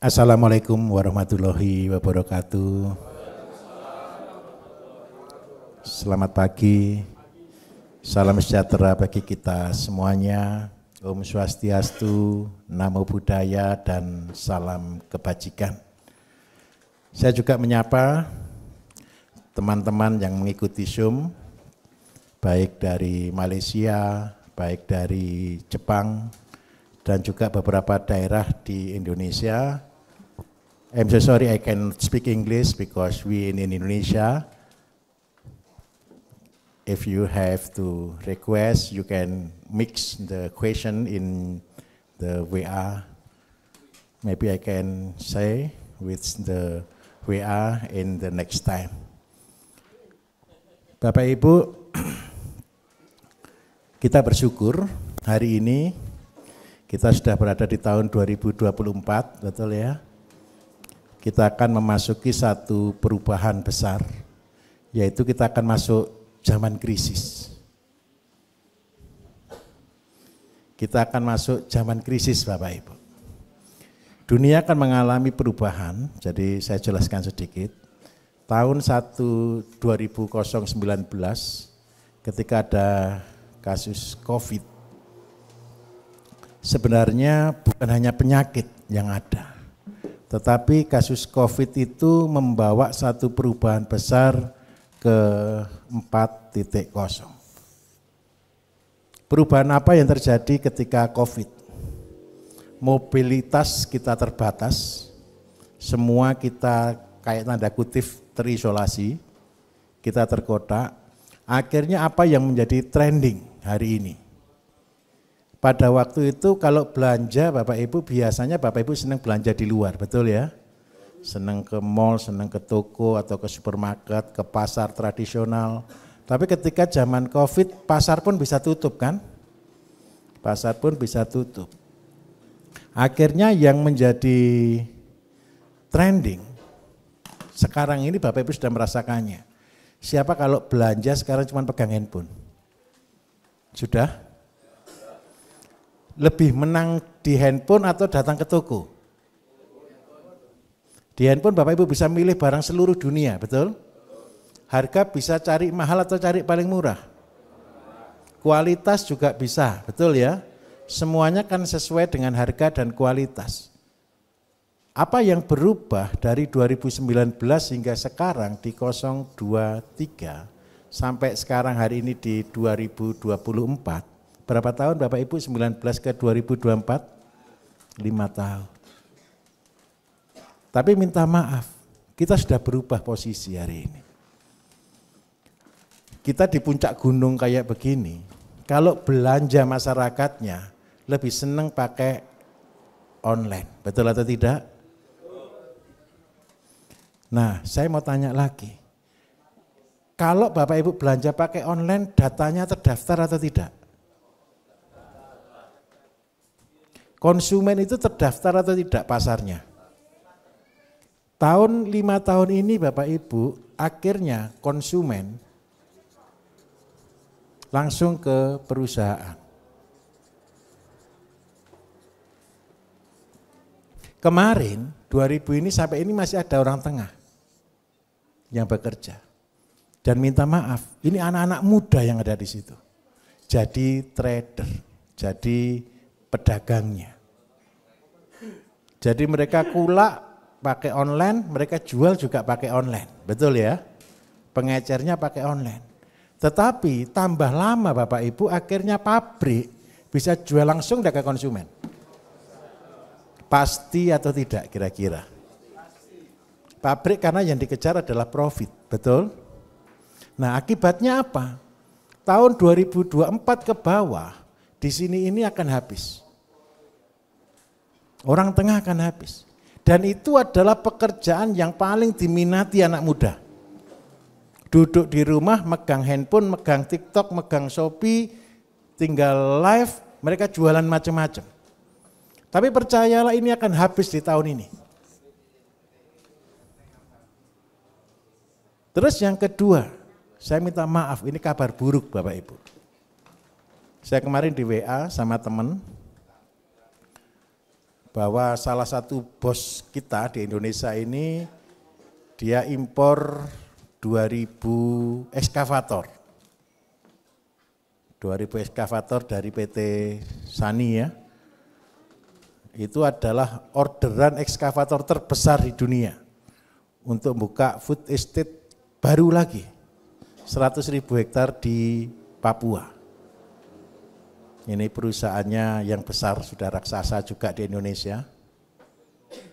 Assalamualaikum warahmatullahi wabarakatuh. Selamat pagi, salam sejahtera bagi kita semuanya. Om Swastiastu, Namo Buddhaya, dan salam kebajikan. Saya juga menyapa teman-teman yang mengikuti Zoom, baik dari Malaysia, baik dari Jepang, dan juga beberapa daerah di Indonesia. I'm so sorry I can speak English because we in Indonesia. If you have to request, you can mix the question in the WA. Maybe I can say with the WA in the next time. Bapak Ibu, kita bersyukur hari ini kita sudah berada di tahun 2024, betul ya? Kita akan memasuki satu perubahan besar, yaitu kita akan masuk zaman krisis. Kita akan masuk zaman krisis, Bapak Ibu. Dunia akan mengalami perubahan, jadi saya jelaskan sedikit. Tahun 2019, ketika ada kasus COVID, sebenarnya bukan hanya penyakit yang ada, tetapi kasus COVID itu membawa satu perubahan besar ke 4.0. Perubahan apa yang terjadi ketika COVID? Mobilitas kita terbatas, semua kita kayak tanda kutip terisolasi, kita terkotak. Akhirnya apa yang menjadi trending hari ini? Pada waktu itu kalau belanja Bapak Ibu, biasanya Bapak Ibu senang belanja di luar, betul ya? Senang ke mall, senang ke toko atau ke supermarket, ke pasar tradisional. Tapi ketika zaman COVID, pasar pun bisa tutup kan? Pasar pun bisa tutup. Akhirnya yang menjadi trending, sekarang ini Bapak Ibu sudah merasakannya. Siapa kalau belanja sekarang cuma pegang handphone? Sudah? Lebih menang di handphone atau datang ke toko? Di handphone Bapak Ibu bisa milih barang seluruh dunia, betul? Harga bisa cari mahal atau cari paling murah? Kualitas juga bisa, betul ya? Semuanya kan sesuai dengan harga dan kualitas. Apa yang berubah dari 2019 hingga sekarang di 023 sampai sekarang hari ini di 2024? Berapa tahun Bapak Ibu 19 ke 2024? 5 tahun. Tapi minta maaf, kita sudah berubah posisi hari ini. Kita di puncak gunung kayak begini, kalau belanja masyarakatnya lebih senang pakai online, betul atau tidak? Nah, saya mau tanya lagi, kalau Bapak Ibu belanja pakai online, datanya terdaftar atau tidak? Konsumen itu terdaftar atau tidak pasarnya? Tahun 5 tahun ini Bapak Ibu, akhirnya konsumen langsung ke perusahaan. Kemarin 2000 ini sampai ini masih ada orang tengah yang bekerja. Dan minta maaf, ini anak-anak muda yang ada di situ. Jadi trader, jadi pedagangnya. Jadi mereka kulak pakai online, mereka jual juga pakai online, betul ya? Pengecernya pakai online. Tetapi tambah lama Bapak Ibu, akhirnya pabrik bisa jual langsung ke konsumen. Pasti atau tidak kira-kira? Pabrik karena yang dikejar adalah profit, betul? Nah akibatnya apa? Tahun 2024 ke bawah, di sini ini akan habis. Orang tengah akan habis. Dan itu adalah pekerjaan yang paling diminati anak muda. Duduk di rumah, megang handphone, megang TikTok, megang Shopee, tinggal live, mereka jualan macam-macam. Tapi percayalah ini akan habis di tahun ini. Terus yang kedua, saya minta maaf, ini kabar buruk Bapak Ibu. Saya kemarin di WA sama teman, bahwa salah satu bos kita di Indonesia ini dia impor 2000 ekskavator. 2000 ekskavator dari PT Sani ya. Itu adalah orderan ekskavator terbesar di dunia untuk buka food estate baru lagi 100.000 hektar di Papua. Ini perusahaannya yang besar, sudah raksasa juga di Indonesia.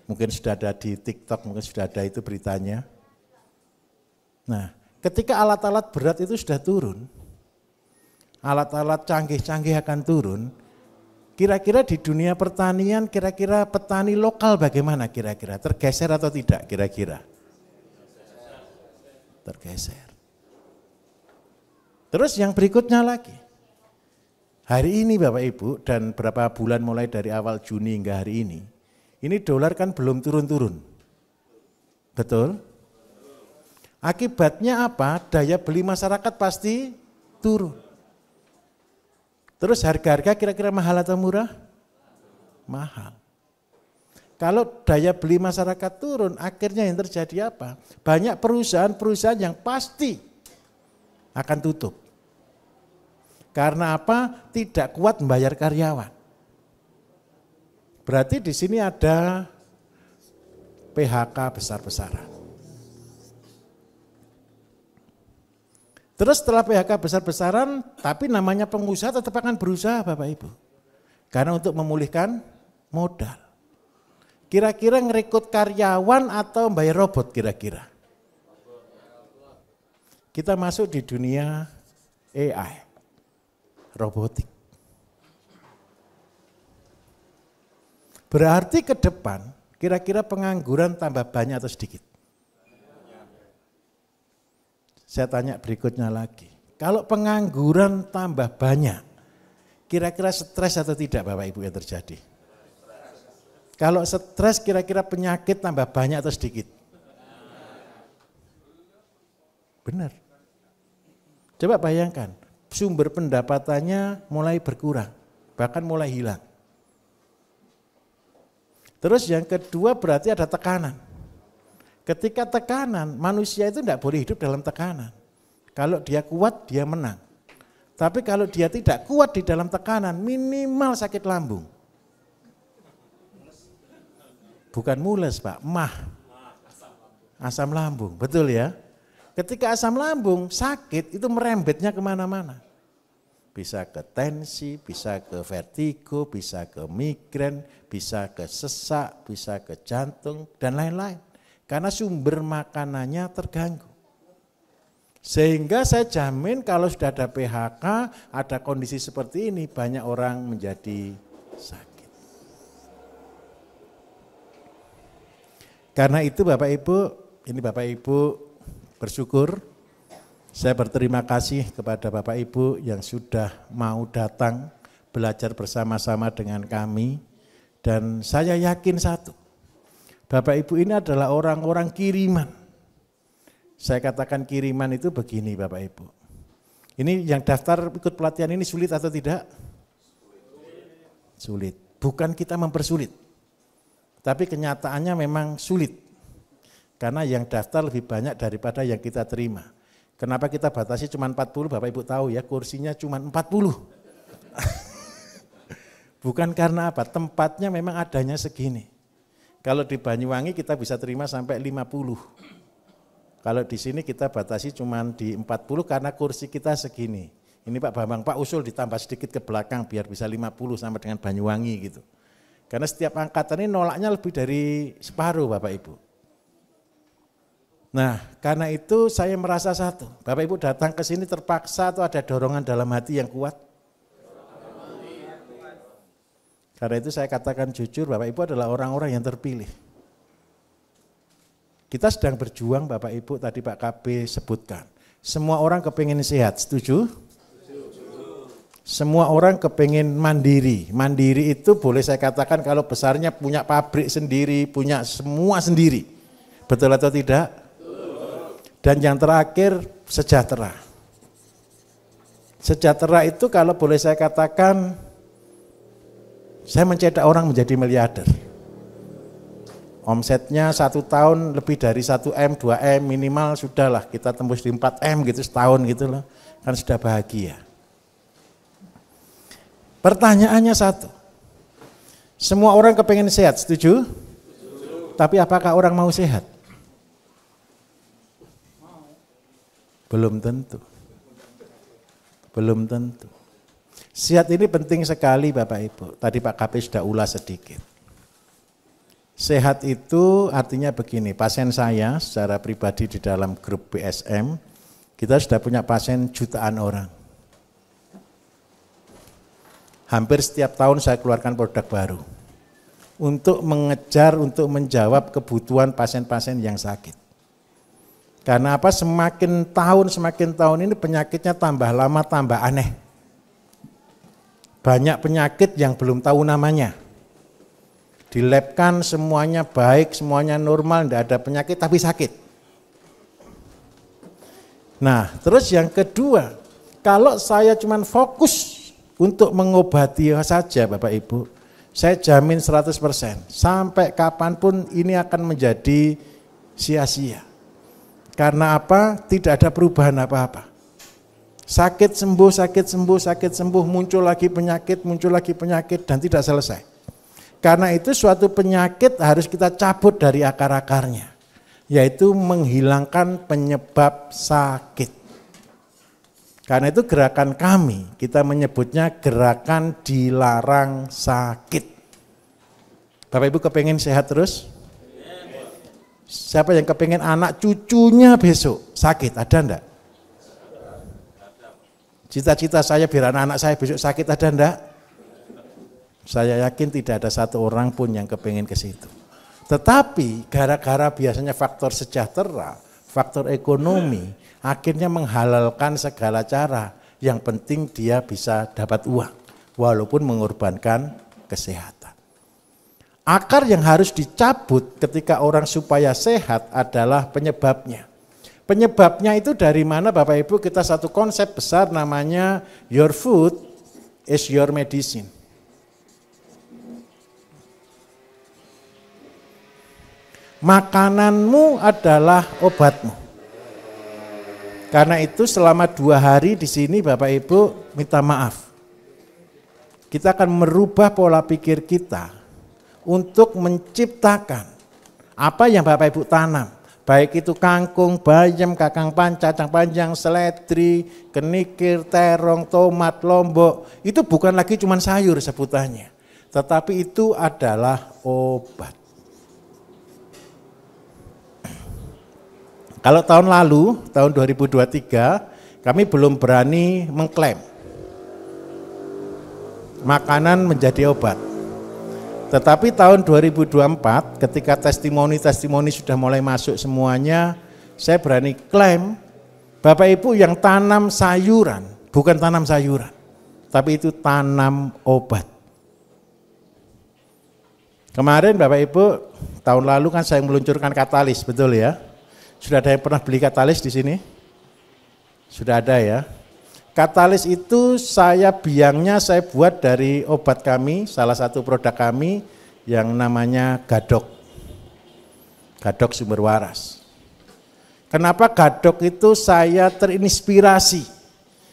Mungkin sudah ada di TikTok, mungkin sudah ada itu beritanya. Nah, ketika alat-alat berat itu sudah turun, alat-alat canggih-canggih akan turun, kira-kira di dunia pertanian, kira-kira petani lokal bagaimana kira-kira? Tergeser atau tidak kira-kira? Tergeser. Terus yang berikutnya lagi, hari ini Bapak Ibu dan berapa bulan mulai dari awal Juni hingga hari ini dolar kan belum turun-turun. Betul? Akibatnya apa? Daya beli masyarakat pasti turun. Terus harga-harga kira-kira mahal atau murah? Mahal. Kalau daya beli masyarakat turun, akhirnya yang terjadi apa? Banyak perusahaan-perusahaan yang pasti akan tutup. Karena apa? Tidak kuat membayar karyawan. Berarti di sini ada PHK besar-besaran. Terus setelah PHK besar-besaran, tapi namanya pengusaha tetap akan berusaha Bapak Ibu. Karena untuk memulihkan modal. Kira-kira ngerekrut karyawan atau bayar robot kira-kira? Kita masuk di dunia AI, robotik. Berarti ke depan kira-kira pengangguran tambah banyak atau sedikit? Saya tanya berikutnya lagi, kalau pengangguran tambah banyak, kira-kira stres atau tidak Bapak Ibu yang terjadi? Kalau stres kira-kira penyakit tambah banyak atau sedikit? Benar. Coba bayangkan, sumber pendapatannya mulai berkurang, bahkan mulai hilang. Terus yang kedua berarti ada tekanan. Ketika tekanan, manusia itu tidak boleh hidup dalam tekanan. Kalau dia kuat, dia menang. Tapi kalau dia tidak kuat di dalam tekanan, minimal sakit lambung. Bukan mules Pak, asam lambung, betul ya. Ketika asam lambung sakit, itu merembetnya kemana-mana. Bisa ke tensi, bisa ke vertigo, bisa ke migrain, bisa ke sesak, bisa ke jantung, dan lain-lain. Karena sumber makanannya terganggu. Sehingga saya jamin kalau sudah ada PHK, ada kondisi seperti ini, banyak orang menjadi sakit. Karena itu Bapak Ibu bersyukur, saya berterima kasih kepada Bapak Ibu yang sudah mau datang belajar bersama-sama dengan kami. Dan saya yakin satu, Bapak Ibu ini adalah orang-orang kiriman. Saya katakan kiriman itu begini Bapak Ibu. Ini yang daftar ikut pelatihan ini sulit atau tidak? Sulit. Bukan kita mempersulit. Tapi kenyataannya memang sulit. Karena yang daftar lebih banyak daripada yang kita terima. Kenapa kita batasi cuma 40? Bapak Ibu tahu ya, kursinya cuma 40. Bukan karena apa? Tempatnya memang adanya segini. Kalau di Banyuwangi kita bisa terima sampai 50. Kalau di sini kita batasi cuma di 40 karena kursi kita segini. Ini Pak Bambang, Pak usul ditambah sedikit ke belakang biar bisa 50 sama dengan Banyuwangi gitu. Karena setiap angkatan ini nolaknya lebih dari separuh Bapak Ibu. Nah karena itu saya merasa satu, Bapak Ibu datang ke sini terpaksa atau ada dorongan dalam hati yang kuat? Karena itu saya katakan jujur, Bapak Ibu adalah orang-orang yang terpilih. Kita sedang berjuang Bapak Ibu, tadi Pak KB sebutkan. Semua orang kepingin sehat, setuju? Semua orang kepingin mandiri. Mandiri itu boleh saya katakan kalau besarnya punya pabrik sendiri, punya semua sendiri. Betul atau tidak? Dan yang terakhir sejahtera. Sejahtera itu kalau boleh saya katakan, saya mencetak orang menjadi miliarder. Omsetnya 1 tahun lebih dari 1M, 2M minimal sudahlah kita tembus di 4M gitu setahun gitu loh. Kan sudah bahagia. Pertanyaannya satu. Semua orang kepengen sehat, setuju? Tapi apakah orang mau sehat? Belum tentu. Belum tentu. Sehat ini penting sekali Bapak Ibu. Tadi Pak KP sudah ulas sedikit. Sehat itu artinya begini, pasien saya secara pribadi di dalam grup BSM, kita sudah punya pasien jutaan orang. Hampir setiap tahun saya keluarkan produk baru. Untuk mengejar, untuk menjawab kebutuhan pasien-pasien yang sakit. Karena apa? Semakin tahun ini penyakitnya tambah lama, tambah aneh. Banyak penyakit yang belum tahu namanya. Di lab kan semuanya baik, semuanya normal, tidak ada penyakit tapi sakit. Nah, terus yang kedua, kalau saya cuma fokus untuk mengobati saja Bapak Ibu, saya jamin 100%, sampai kapanpun ini akan menjadi sia-sia. Karena apa? Tidak ada perubahan apa-apa. Sakit sembuh, muncul lagi penyakit dan tidak selesai. Karena itu suatu penyakit harus kita cabut dari akar-akarnya, yaitu menghilangkan penyebab sakit. Karena itu gerakan kami, kita menyebutnya gerakan dilarang sakit. Bapak Ibu kepengen sehat terus? Siapa yang kepengen anak cucunya besok sakit, ada enggak? Cita-cita saya biar anak-anak saya besok sakit, ada enggak? Saya yakin tidak ada satu orang pun yang kepengen ke situ. Tetapi gara-gara biasanya faktor sejahtera, faktor ekonomi, akhirnya menghalalkan segala cara. Yang penting dia bisa dapat uang, walaupun mengorbankan kesehatan. Akar yang harus dicabut ketika orang supaya sehat adalah penyebabnya. Penyebabnya itu dari mana Bapak Ibu? Kita satu konsep besar namanya your food is your medicine. Makananmu adalah obatmu. Karena itu selama 2 hari di sini Bapak Ibu minta maaf. Kita akan merubah pola pikir kita untuk menciptakan apa yang Bapak Ibu tanam. Baik itu kangkung, bayam, kakang panca, cacang panjang, seledri, kenikir, terong, tomat, lombok. Itu bukan lagi cuma sayur sebutannya. Tetapi itu adalah obat. Kalau tahun lalu, tahun 2023, kami belum berani mengklaim makanan menjadi obat. Tetapi tahun 2024, ketika testimoni-testimoni sudah mulai masuk semuanya, saya berani klaim, Bapak Ibu yang tanam sayuran, bukan tanam sayuran, tapi itu tanam obat. Kemarin Bapak Ibu, tahun lalu kan saya meluncurkan katalis, betul ya? Sudah ada yang pernah beli katalis di sini? Sudah ada ya. Katalis itu biangnya saya buat dari obat kami, salah satu produk kami yang namanya Gadok. Gadok sumber waras. Kenapa Gadok itu saya terinspirasi?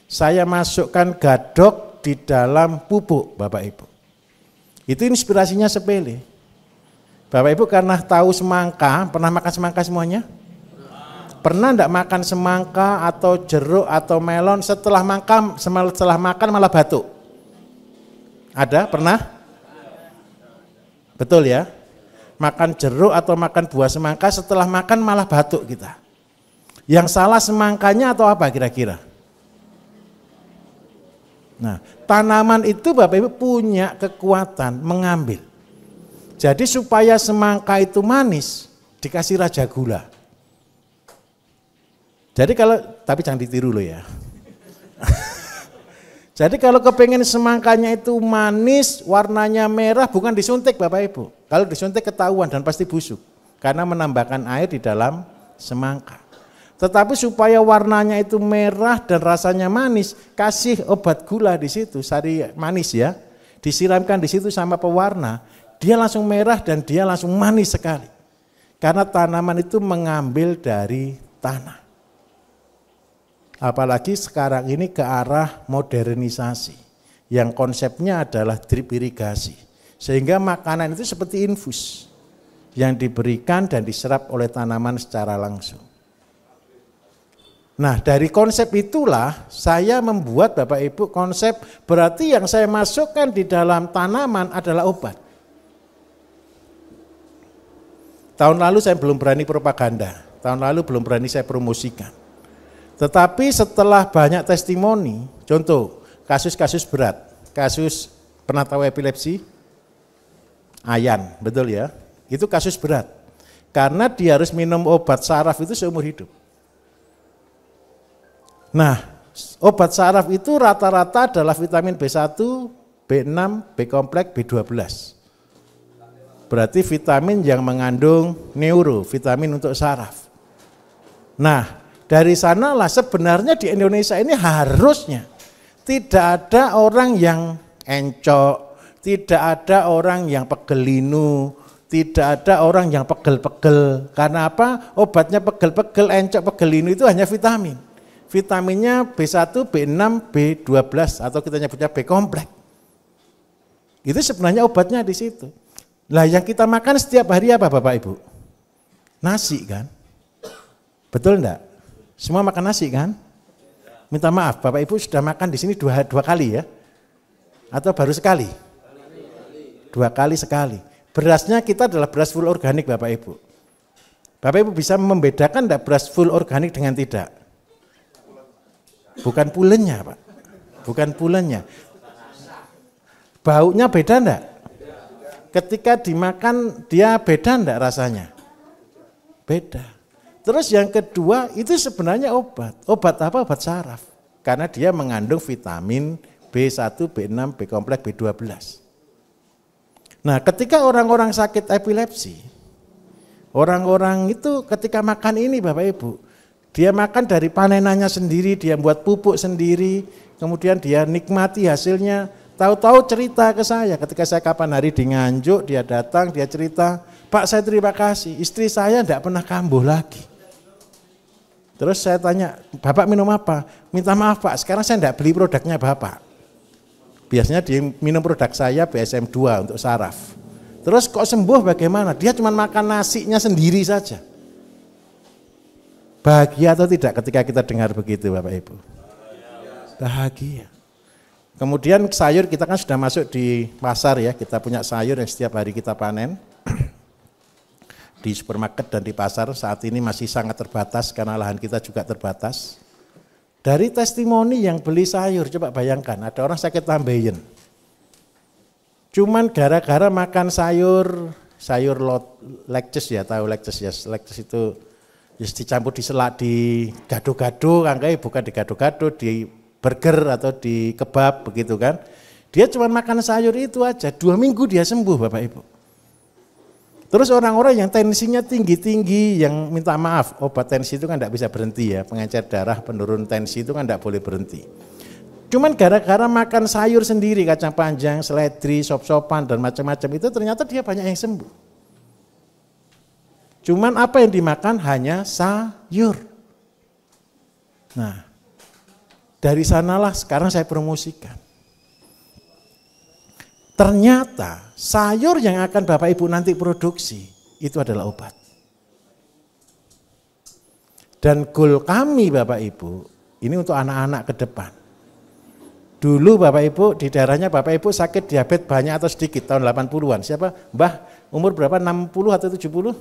Saya masukkan Gadok di dalam pupuk Bapak Ibu. Itu inspirasinya sepele. Bapak Ibu karena tahu semangka, pernah makan semangka semuanya? Pernah enggak makan semangka atau jeruk atau melon setelah makan malah batuk? Ada? Pernah? Betul ya? Makan jeruk atau makan buah semangka setelah makan malah batuk kita. Yang salah semangkanya atau apa kira-kira? Nah, tanaman itu Bapak Ibu punya kekuatan mengambil. Jadi supaya semangka itu manis, dikasih raja gula. Jadi tapi jangan ditiru loh ya. Jadi kalau kepengen semangkanya itu manis, warnanya merah, bukan disuntik Bapak Ibu. Kalau disuntik ketahuan dan pasti busuk. Karena menambahkan air di dalam semangka. Tetapi supaya warnanya itu merah dan rasanya manis, kasih obat gula di situ, sari manis ya. Disiramkan di situ sama pewarna, dia langsung merah dan dia langsung manis sekali. Karena tanaman itu mengambil dari tanah. Apalagi sekarang ini ke arah modernisasi, yang konsepnya adalah drip irigasi. Sehingga makanan itu seperti infus, yang diberikan dan diserap oleh tanaman secara langsung. Nah, dari konsep itulah saya membuat Bapak Ibu konsep, berarti yang saya masukkan di dalam tanaman adalah obat. Tahun lalu saya belum berani propaganda, tahun lalu belum berani saya promosikan. Tetapi setelah banyak testimoni, contoh kasus-kasus berat, kasus pernah tahu epilepsi? Ayan, betul ya? Itu kasus berat. Karena dia harus minum obat saraf itu seumur hidup. Nah, obat saraf itu rata-rata adalah vitamin B1, B6, B kompleks, B12. Berarti vitamin yang mengandung neuro, vitamin untuk saraf. Nah, dari sanalah sebenarnya di Indonesia ini harusnya tidak ada orang yang encok, tidak ada orang yang pegelinu, tidak ada orang yang pegel-pegel. Karena apa? Obatnya pegel-pegel, encok, pegelinu itu hanya vitamin. Vitaminnya B1, B6, B12 atau kita nyebutnya B kompleks. Itu sebenarnya obatnya di situ. Lah yang kita makan setiap hari apa Bapak Ibu? Nasi kan? Betul enggak? Semua makan nasi kan? Minta maaf Bapak Ibu sudah makan di sini dua kali ya? Atau baru sekali? 2 kali sekali. Berasnya kita adalah beras full organik Bapak Ibu. Bapak Ibu bisa membedakan enggak beras full organik dengan tidak? Bukan pulennya Pak, bukan pulennya. Baunya beda enggak? Ketika dimakan dia beda enggak rasanya? Beda. Terus yang kedua itu sebenarnya obat. Obat apa? Obat saraf. Karena dia mengandung vitamin B1, B6, B kompleks, B12. Nah ketika orang-orang sakit epilepsi, orang-orang itu ketika makan ini Bapak Ibu, dia makan dari panenannya sendiri, dia buat pupuk sendiri, kemudian dia nikmati hasilnya. Tahu-tahu cerita ke saya, ketika saya kapan hari di Nganjuk, dia datang, dia cerita, Pak saya terima kasih, istri saya tidak pernah kambuh lagi. Terus saya tanya, Bapak minum apa? Minta maaf Pak, sekarang saya tidak beli produknya Bapak. Biasanya dia minum produk saya BSM 2 untuk saraf. Terus kok sembuh bagaimana? Dia cuma makan nasinya sendiri saja. Bahagia atau tidak ketika kita dengar begitu Bapak Ibu? Bahagia. Kemudian sayur kita kan sudah masuk di pasar ya, kita punya sayur yang setiap hari kita panen. Di supermarket dan di pasar saat ini masih sangat terbatas karena lahan kita juga terbatas. Dari testimoni yang beli sayur, coba bayangkan ada orang sakit lambeien. Cuman gara-gara makan sayur lekces ya, tahu lekces ya, lekces itu dicampur diselak di gado-gado, angkai bukan di gado-gado, di burger atau di kebab begitu kan. Dia cuma makan sayur itu aja, 2 minggu dia sembuh Bapak Ibu. Terus orang-orang yang tensinya tinggi-tinggi, yang minta maaf, obat tensi itu kan tidak bisa berhenti ya, pengencer darah, penurun tensi itu kan tidak boleh berhenti. Cuman gara-gara makan sayur sendiri, kacang panjang, seledri, sop-sopan dan macam-macam itu ternyata dia banyak yang sembuh. Cuman apa yang dimakan hanya sayur. Nah, dari sanalah sekarang saya promosikan. Ternyata sayur yang akan Bapak Ibu nanti produksi itu adalah obat. Dan goal kami Bapak Ibu, ini untuk anak-anak ke depan. Dulu Bapak Ibu di daerahnya Bapak Ibu sakit diabetes banyak atau sedikit tahun 80-an. Siapa? Mbah umur berapa? 60 atau 70?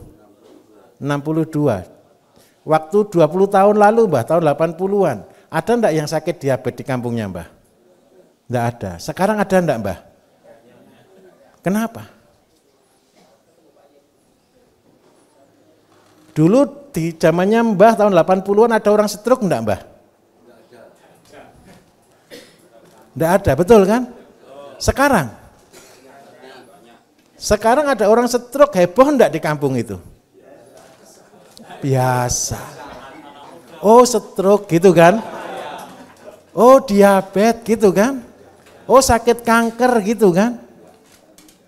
62. Waktu 20 tahun lalu Mbah, tahun 80-an. Ada enggak yang sakit diabetes di kampungnya Mbah? Enggak ada. Sekarang ada enggak Mbah? Kenapa? Dulu di zamannya Mbah tahun 80-an ada orang stroke enggak Mbah? Enggak ada, betul kan? Sekarang? Sekarang ada orang stroke, heboh enggak di kampung itu? Biasa. Oh stroke gitu kan? Oh diabetes gitu kan? Oh sakit kanker gitu kan?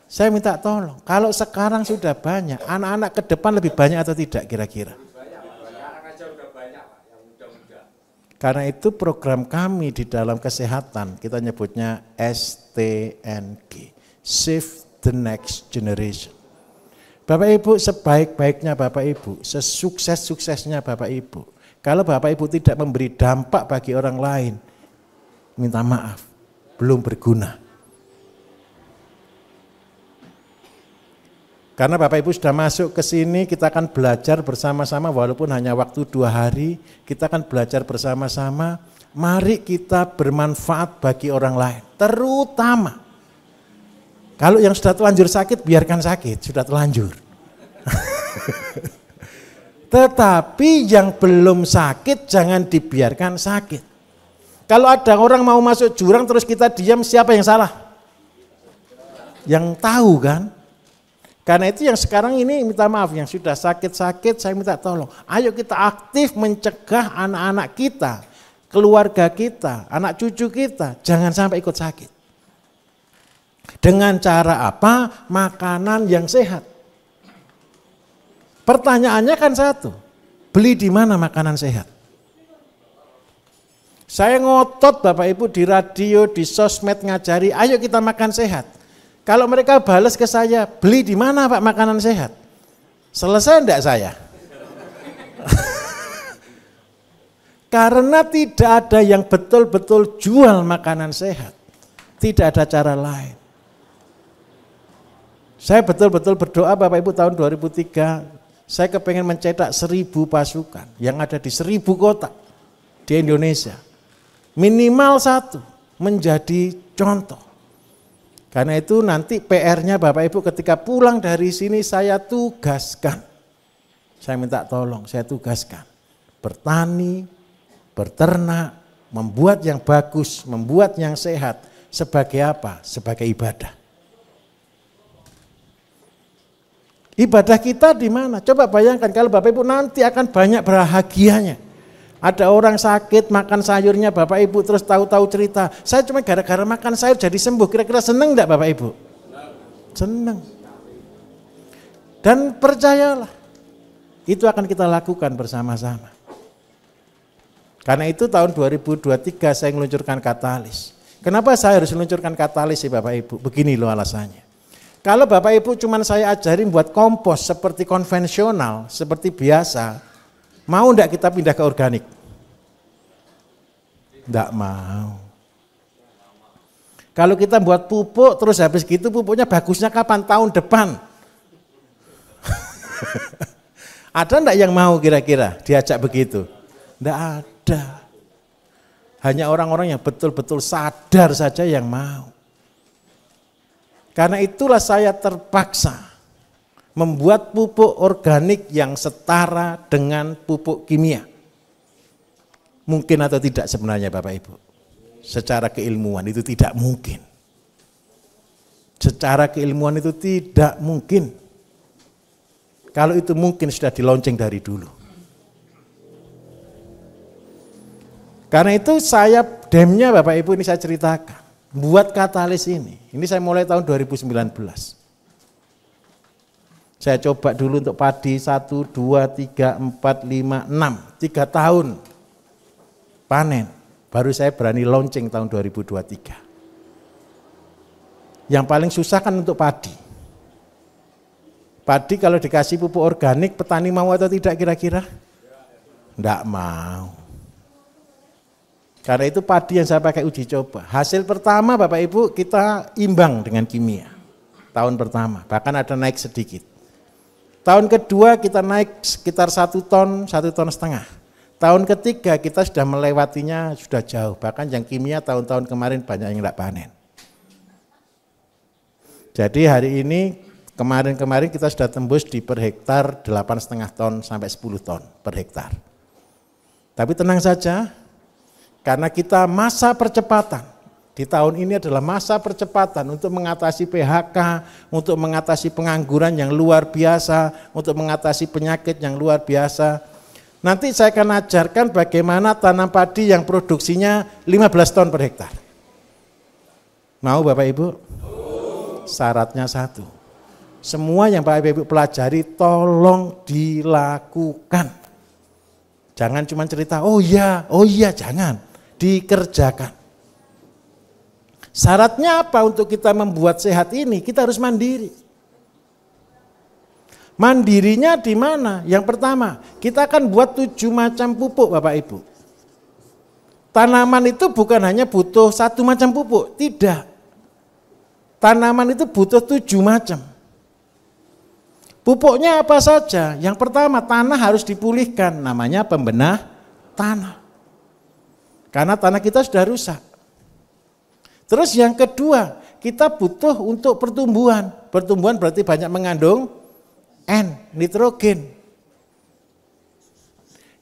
Saya minta tolong, kalau sekarang sudah banyak, anak-anak ke depan lebih banyak atau tidak kira-kira? Karena itu program kami di dalam kesehatan, kita nyebutnya STNG, Save the Next Generation. Bapak Ibu, sebaik-baiknya Bapak Ibu, sesukses-suksesnya Bapak Ibu, kalau Bapak Ibu tidak memberi dampak bagi orang lain, minta maaf, belum berguna. Karena Bapak Ibu sudah masuk ke sini, kita akan belajar bersama-sama walaupun hanya waktu 2 hari, kita akan belajar bersama-sama, mari kita bermanfaat bagi orang lain. Terutama, kalau yang sudah terlanjur sakit, biarkan sakit, sudah terlanjur. Tetapi yang belum sakit, jangan dibiarkan sakit. Kalau ada orang mau masuk jurang terus kita diam, siapa yang salah? Yang tahu kan? Karena itu yang sekarang ini minta maaf, yang sudah sakit-sakit saya minta tolong. Ayo kita aktif mencegah anak-anak kita, keluarga kita, anak cucu kita, jangan sampai ikut sakit. Dengan cara apa? Makanan yang sehat. Pertanyaannya kan satu, beli di mana makanan sehat? Saya ngotot Bapak Ibu di radio, di sosmed ngajari, ayo kita makan sehat. Kalau mereka balas ke saya, beli di mana Pak makanan sehat? Selesai enggak saya? Karena tidak ada yang betul-betul jual makanan sehat. Tidak ada cara lain. Saya betul-betul berdoa Bapak Ibu tahun 2003, saya kepengen mencetak 1000 pasukan yang ada di 1000 kota di Indonesia. Minimal 1 menjadi contoh. Karena itu nanti PR-nya Bapak Ibu ketika pulang dari sini saya tugaskan. Saya minta tolong, saya tugaskan. Bertani, berternak, membuat yang bagus, membuat yang sehat. Sebagai apa? Sebagai ibadah. Ibadah kita di mana? Coba bayangkan kalau Bapak Ibu nanti akan banyak bahagianya. Ada orang sakit makan sayurnya Bapak Ibu terus tahu-tahu cerita, saya cuma gara-gara makan sayur jadi sembuh. Kira-kira seneng enggak Bapak Ibu? Seneng. Dan percayalah, itu akan kita lakukan bersama-sama. Karena itu tahun 2023 saya meluncurkan katalis. Kenapa saya harus meluncurkan katalis sih Bapak Ibu? Begini loh alasannya. Kalau Bapak Ibu cuma saya ajarin buat kompos seperti konvensional, seperti biasa, mau enggak kita pindah ke organik? Enggak mau. Kalau kita buat pupuk terus habis gitu pupuknya bagusnya kapan? Tahun depan. Ada enggak yang mau kira-kira diajak begitu? Enggak ada. Hanya orang-orang yang betul-betul sadar saja yang mau. Karena itulah saya terpaksa membuat pupuk organik yang setara dengan pupuk kimia. Mungkin atau tidak sebenarnya Bapak Ibu? Secara keilmuan itu tidak mungkin. Secara keilmuan itu tidak mungkin. Kalau itu mungkin sudah dilonceng dari dulu. Karena itu saya demnya Bapak Ibu ini saya ceritakan. Buat katalis ini saya mulai tahun 2019. Saya coba dulu untuk padi 1, 2, 3, 4, 5, 6. 3 tahun panen. Baru saya berani launching tahun 2023. Yang paling susah kan untuk padi. Padi kalau dikasih pupuk organik, petani mau atau tidak kira-kira? Enggak mau. Karena itu padi yang saya pakai uji coba. Hasil pertama Bapak Ibu kita imbang dengan kimia. Tahun pertama, bahkan ada naik sedikit. Tahun kedua kita naik sekitar 1 ton, 1,5 ton. Tahun ketiga kita sudah melewatinya sudah jauh. Bahkan yang kimia tahun-tahun kemarin banyak yang tidak panen. Jadi hari ini, kemarin-kemarin kita sudah tembus di per hektar 8,5 ton sampai 10 ton per hektar. Tapi tenang saja, karena kita masa percepatan. Di tahun ini adalah masa percepatan untuk mengatasi PHK, untuk mengatasi pengangguran yang luar biasa, untuk mengatasi penyakit yang luar biasa. Nanti saya akan ajarkan bagaimana tanam padi yang produksinya 15 ton per hektar. Mau Bapak Ibu? Syaratnya satu. Semua yang Bapak Ibu pelajari tolong dilakukan. Jangan cuma cerita, oh iya, jangan. Dikerjakan. Syaratnya apa untuk kita membuat sehat ini? Kita harus mandiri. Mandirinya di mana? Yang pertama, kita akan buat 7 macam pupuk Bapak Ibu. Tanaman itu bukan hanya butuh 1 macam pupuk, tidak. Tanaman itu butuh 7 macam. Pupuknya apa saja? Yang pertama, tanah harus dipulihkan, namanya pembenah tanah. Karena tanah kita sudah rusak. Terus yang kedua, kita butuh untuk pertumbuhan. Pertumbuhan berarti banyak mengandung N, nitrogen.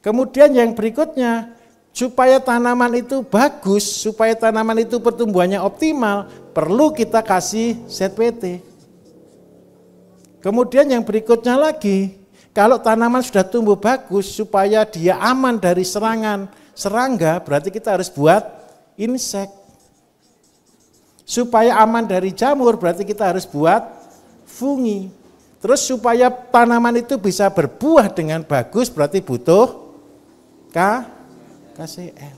Kemudian yang berikutnya, supaya tanaman itu bagus, supaya tanaman itu pertumbuhannya optimal, perlu kita kasih ZPT. Kemudian yang berikutnya lagi, kalau tanaman sudah tumbuh bagus, supaya dia aman dari serangan serangga, berarti kita harus buat insek. Supaya aman dari jamur, berarti kita harus buat fungi. Terus supaya tanaman itu bisa berbuah dengan bagus, berarti butuh KCl.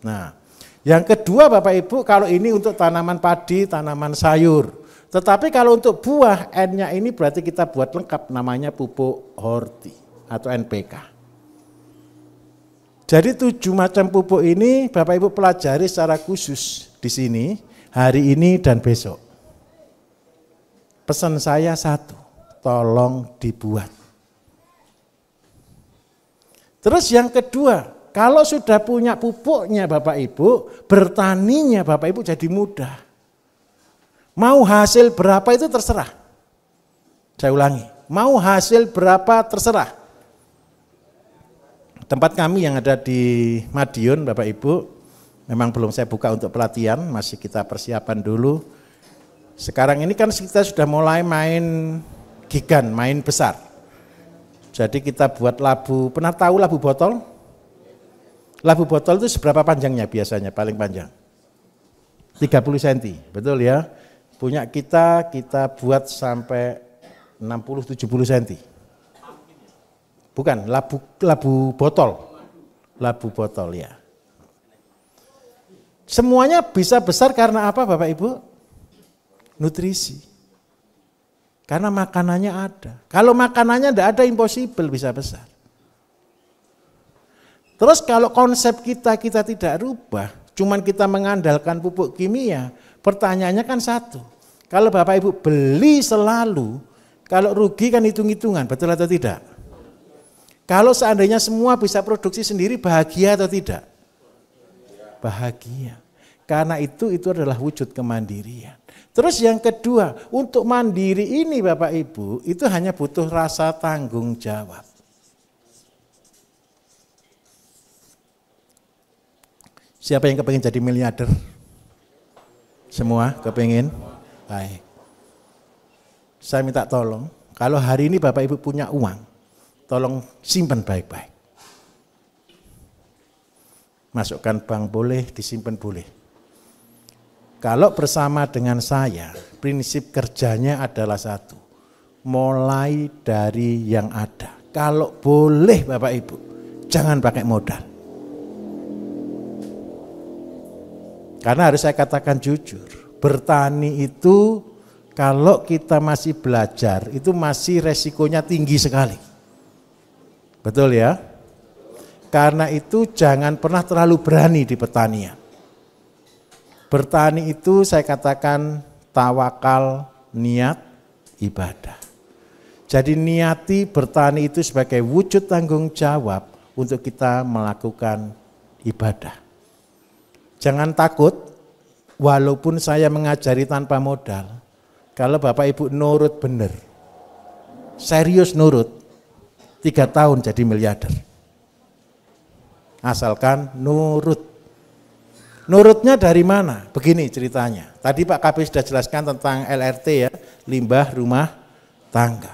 Nah, yang kedua Bapak Ibu, kalau ini untuk tanaman padi, tanaman sayur. Tetapi kalau untuk buah, N-nya ini berarti kita buat lengkap, namanya pupuk horti atau NPK. Jadi 7 macam pupuk ini Bapak Ibu pelajari secara khusus di sini, hari ini dan besok. Pesan saya satu, tolong dibuat. Terus yang kedua, kalau sudah punya pupuknya Bapak Ibu, bertaninya Bapak Ibu jadi mudah. Mau hasil berapa itu terserah. Saya ulangi, mau hasil berapa terserah. Tempat kami yang ada di Madiun Bapak Ibu, memang belum saya buka untuk pelatihan, masih kita persiapan dulu. Sekarang ini kan kita sudah mulai main gigan, main besar. Jadi kita buat labu, pernah tahu labu botol? Labu botol itu seberapa panjangnya biasanya, paling panjang? 30 cm, betul ya? Punya kita buat sampai 60-70 cm. Bukan, labu botol. Labu botol ya. Semuanya bisa besar karena apa Bapak Ibu? Nutrisi. Karena makanannya ada. Kalau makanannya tidak ada, impossible bisa besar. Terus kalau konsep kita tidak rubah, cuman kita mengandalkan pupuk kimia, pertanyaannya kan satu. Kalau Bapak Ibu beli selalu, kalau rugi kan hitung-hitungan, betul atau tidak? Kalau seandainya semua bisa produksi sendiri, bahagia atau tidak? Bahagia. Karena itu adalah wujud kemandirian. Terus yang kedua, untuk mandiri ini Bapak Ibu, itu hanya butuh rasa tanggung jawab. Siapa yang kepingin jadi miliarder? Semua kepingin? Baik. Saya minta tolong, kalau hari ini Bapak Ibu punya uang, tolong simpan baik-baik. Masukkan bank boleh, disimpan boleh. Kalau bersama dengan saya, prinsip kerjanya adalah satu. Mulai dari yang ada. Kalau boleh Bapak Ibu, jangan pakai modal. Karena harus saya katakan jujur, bertani itu kalau kita masih belajar, itu masih resikonya tinggi sekali. Betul ya? Karena itu jangan pernah terlalu berani di pertanian. Bertani itu saya katakan tawakal, niat, ibadah. Jadi niati bertani itu sebagai wujud tanggung jawab untuk kita melakukan ibadah. Jangan takut, walaupun saya mengajari tanpa modal, kalau Bapak Ibu nurut benar, serius nurut, 3 tahun jadi miliarder. Asalkan nurut. Nurutnya dari mana? Begini ceritanya. Tadi Pak Kabis sudah jelaskan tentang LRT ya, limbah rumah tangga.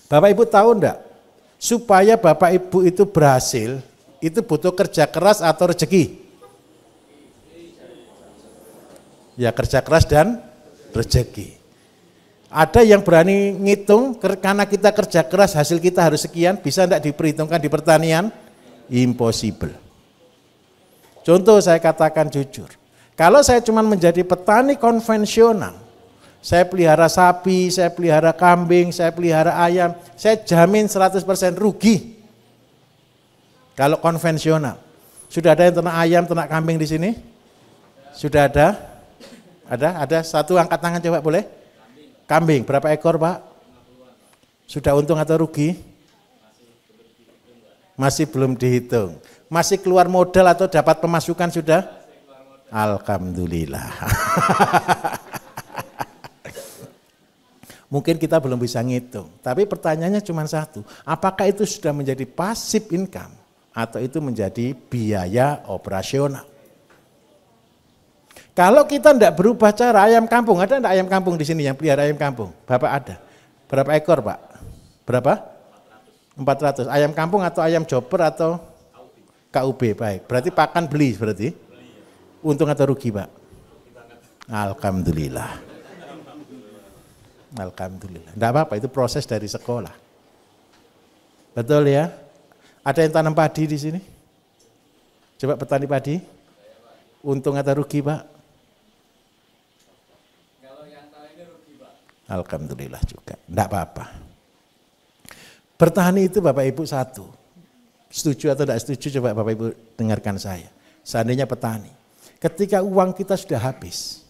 Bapak Ibu tahu enggak? Supaya Bapak Ibu itu berhasil, itu butuh kerja keras atau rezeki? Ya kerja keras dan rezeki. Ada yang berani ngitung, karena kita kerja keras hasil kita harus sekian, bisa tidak diperhitungkan di pertanian? Impossible. Contoh saya katakan jujur, kalau saya cuma menjadi petani konvensional, saya pelihara sapi, saya pelihara kambing, saya pelihara ayam, saya jamin 100% rugi. Kalau konvensional. Sudah ada yang ternak ayam, ternak kambing di sini? Sudah ada? Ada satu angkat tangan coba boleh? Kambing, berapa ekor Pak? Sudah untung atau rugi? Masih belum dihitung. Masih keluar modal atau dapat pemasukan sudah? Alhamdulillah. Mungkin kita belum bisa ngitung, tapi pertanyaannya cuma satu. Apakah itu sudah menjadi passive income atau itu menjadi biaya operasional? Kalau kita tidak berubah cara, ayam kampung, ada enggak ayam kampung di sini yang pelihara ayam kampung? Bapak ada. Berapa ekor Pak? Berapa? 400. Ayam kampung atau ayam joper atau KUB? Baik. Berarti pakan beli berarti? Untung atau rugi Pak? Alhamdulillah. Alhamdulillah. Tidak apa-apa, itu proses dari sekolah. Betul ya? Ada yang tanam padi di sini? Coba petani padi. Untung atau rugi Pak? Alhamdulillah juga, enggak apa-apa. Bertani itu Bapak Ibu satu. Setuju atau tidak setuju coba Bapak Ibu dengarkan saya. Seandainya petani, ketika uang kita sudah habis,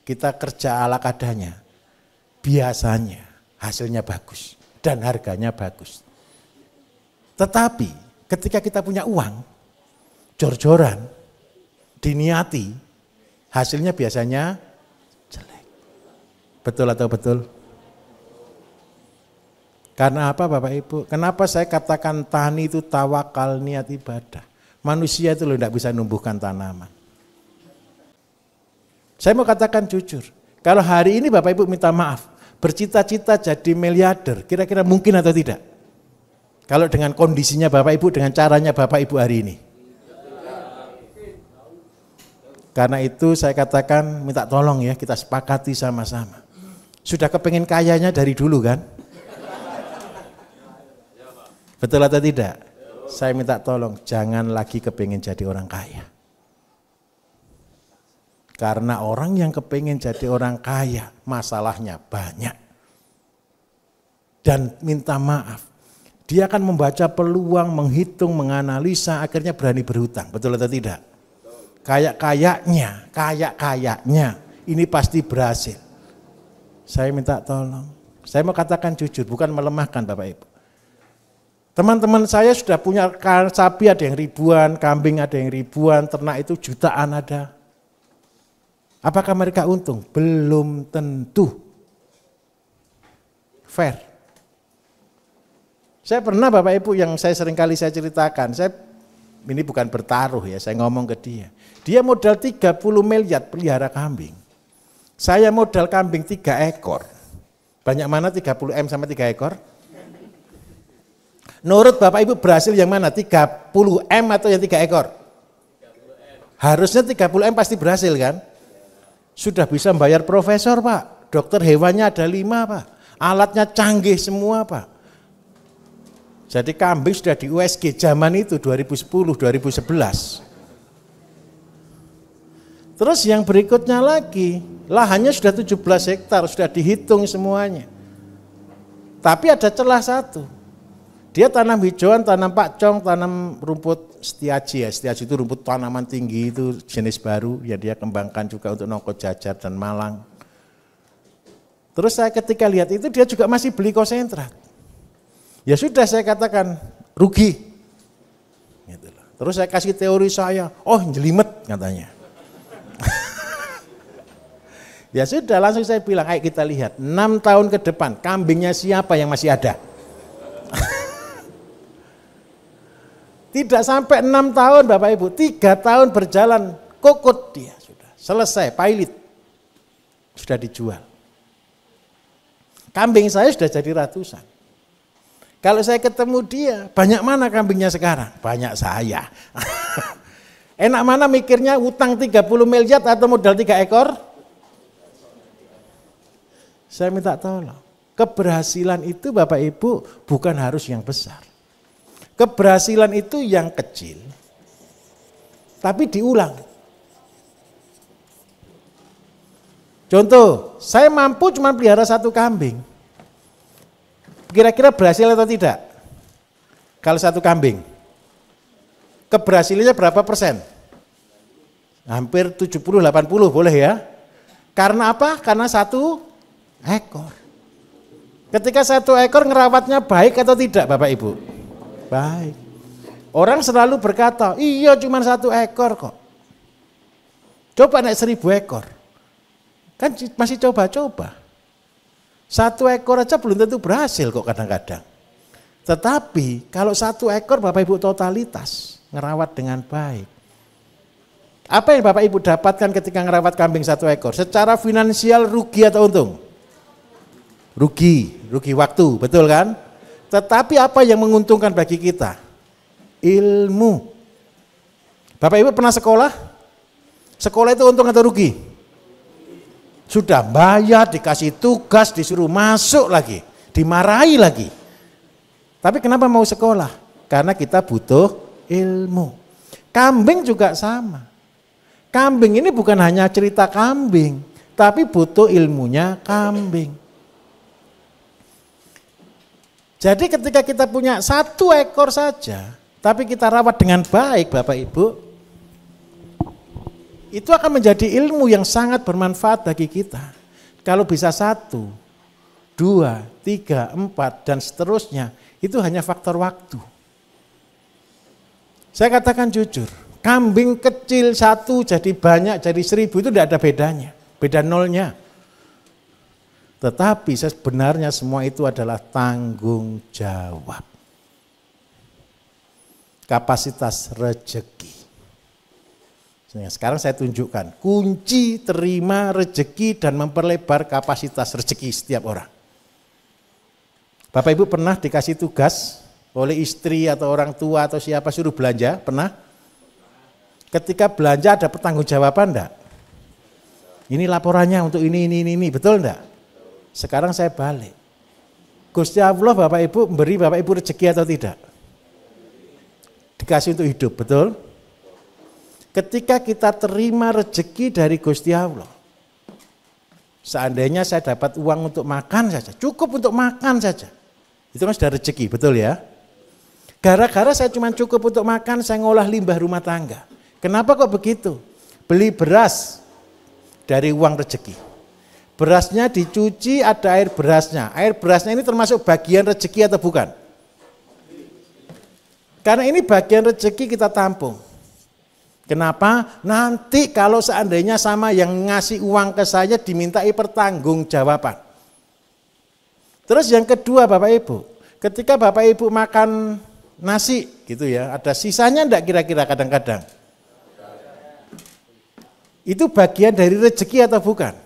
kita kerja ala kadanya, biasanya hasilnya bagus dan harganya bagus. Tetapi ketika kita punya uang, jor-joran, diniati, hasilnya biasanya jelek. Betul atau betul? Karena apa Bapak Ibu? Kenapa saya katakan tani itu tawakal niat ibadah? Manusia itu loh tidak bisa numbuhkan tanaman. Saya mau katakan jujur, kalau hari ini Bapak Ibu minta maaf, bercita-cita jadi miliarder, kira-kira mungkin atau tidak? Kalau dengan kondisinya Bapak Ibu, dengan caranya Bapak Ibu hari ini. Karena itu saya katakan minta tolong ya, kita sepakati sama-sama. Sudah kepengen kayanya dari dulu kan? Betul atau tidak? Saya minta tolong jangan lagi kepengen jadi orang kaya. Karena orang yang kepengen jadi orang kaya masalahnya banyak. Dan minta maaf, dia akan membaca peluang, menghitung, menganalisa, akhirnya berani berhutang. Betul atau tidak? Kayak-kayaknya ini pasti berhasil. Saya minta tolong. Saya mau katakan jujur, bukan melemahkan Bapak Ibu. Teman-teman saya sudah punya sapi ada yang ribuan, kambing ada yang ribuan, ternak itu jutaan ada. Apakah mereka untung? Belum tentu. Fair. Saya pernah Bapak Ibu yang seringkali saya ceritakan, ini bukan bertaruh ya, saya ngomong ke dia. Dia modal 30 miliar pelihara kambing. Saya modal kambing 3 ekor. Banyak mana 30M sama 3 ekor? Menurut Bapak Ibu berhasil yang mana? 30M atau yang 3 ekor? Harusnya 30M pasti berhasil kan? Sudah bisa membayar profesor Pak. Dokter hewannya ada 5 Pak. Alatnya canggih semua Pak. Jadi kambing sudah di USG zaman itu 2010-2011. Terus yang berikutnya lagi, lahannya sudah 17 hektar, sudah dihitung semuanya. Tapi ada celah satu. Dia tanam hijauan, tanam pakcong, tanam rumput setiaji ya. Setiaji itu rumput tanaman tinggi, itu jenis baru yang dia kembangkan juga untuk Nongko Jajar dan Malang. Terus saya ketika lihat itu dia juga masih beli konsentrat. Ya sudah saya katakan rugi. Gitu loh. Terus saya kasih teori saya, oh jelimet katanya. Ya sudah langsung saya bilang, ayo kita lihat 6 tahun ke depan kambingnya siapa yang masih ada. Tidak sampai 6 tahun Bapak Ibu, 3 tahun berjalan kokot dia sudah selesai, pailit. Sudah dijual. Kambing saya sudah jadi ratusan. Kalau saya ketemu dia, banyak mana kambingnya sekarang? Banyak saya. Enak mana mikirnya utang 30 miliar atau modal 3 ekor? Saya minta tolong. Keberhasilan itu Bapak Ibu bukan harus yang besar. Keberhasilan itu yang kecil, tapi diulang. Contoh, saya mampu cuma pelihara 1 kambing. Kira-kira berhasil atau tidak? Kalau 1 kambing. Keberhasilannya berapa persen? Hampir 70-80 boleh ya. Karena apa? Karena 1 ekor. Ketika 1 ekor ngerawatnya baik atau tidak Bapak Ibu? Baik. Orang selalu berkata, iya cuma 1 ekor kok. Coba naik 1000 ekor. Kan masih coba-coba. 1 ekor aja belum tentu berhasil kok kadang-kadang. Tetapi kalau 1 ekor Bapak Ibu totalitas, ngerawat dengan baik. Apa yang Bapak Ibu dapatkan ketika ngerawat kambing 1 ekor? Secara finansial rugi atau untung? Rugi waktu, betul kan? Tetapi apa yang menguntungkan bagi kita? Ilmu. Bapak Ibu pernah sekolah? Sekolah itu untung atau rugi? Sudah bayar, dikasih tugas, disuruh masuk lagi, dimarahi lagi. Tapi kenapa mau sekolah? Karena kita butuh ilmu. Kambing juga sama. Kambing ini bukan hanya cerita kambing, tapi butuh ilmunya kambing. Jadi ketika kita punya 1 ekor saja, tapi kita rawat dengan baik Bapak Ibu, itu akan menjadi ilmu yang sangat bermanfaat bagi kita. Kalau bisa 1, 2, 3, 4 dan seterusnya, itu hanya faktor waktu. Saya katakan jujur, kambing kecil 1 jadi banyak, jadi 1000 itu tidak ada bedanya, beda nolnya. Tetapi sebenarnya semua itu adalah tanggung jawab. Kapasitas rezeki. Sekarang saya tunjukkan kunci terima rezeki dan memperlebar kapasitas rezeki setiap orang. Bapak Ibu pernah dikasih tugas oleh istri atau orang tua atau siapa suruh belanja? Pernah? Ketika belanja ada pertanggungjawaban enggak? Ini laporannya untuk ini, betul enggak? Sekarang saya balik. Gusti Allah Bapak Ibu memberi Bapak Ibu rezeki atau tidak? Dikasih untuk hidup, betul? Ketika kita terima rezeki dari Gusti Allah, seandainya saya dapat uang untuk makan saja, cukup untuk makan saja, itu kan sudah rezeki, betul ya? Gara-gara saya cuma cukup untuk makan, saya ngolah limbah rumah tangga. Kenapa kok begitu? Beli beras dari uang rezeki. Berasnya dicuci, ada air berasnya. Air berasnya ini termasuk bagian rezeki atau bukan? Karena ini bagian rezeki kita tampung. Kenapa? Nanti kalau seandainya sama yang ngasih uang ke saya dimintai pertanggungjawaban. Terus yang kedua Bapak Ibu, ketika Bapak Ibu makan nasi gitu ya, ada sisanya enggak kira-kira kadang-kadang? Itu bagian dari rezeki atau bukan?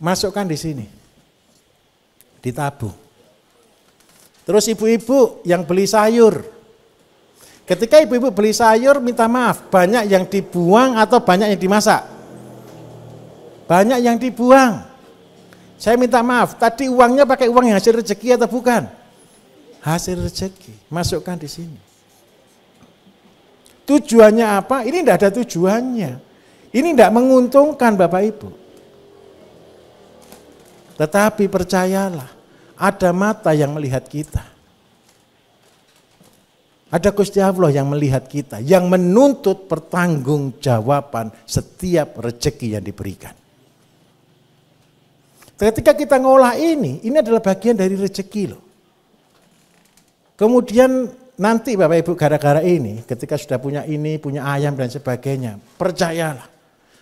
Masukkan di sini, ditabung. Terus ibu-ibu yang beli sayur, ketika ibu-ibu beli sayur minta maaf, banyak yang dibuang atau banyak yang dimasak? Banyak yang dibuang. Saya minta maaf, tadi uangnya pakai uang yang hasil rezeki atau bukan? Hasil rezeki, masukkan di sini. Tujuannya apa? Ini tidak ada tujuannya. Ini tidak menguntungkan Bapak Ibu. Tetapi percayalah, ada mata yang melihat kita. Ada Gusti Allah yang melihat kita, yang menuntut pertanggungjawaban setiap rezeki yang diberikan. Ketika kita ngolah ini adalah bagian dari rezeki loh. Kemudian nanti Bapak Ibu gara-gara ini, ketika sudah punya ini, punya ayam dan sebagainya, percayalah.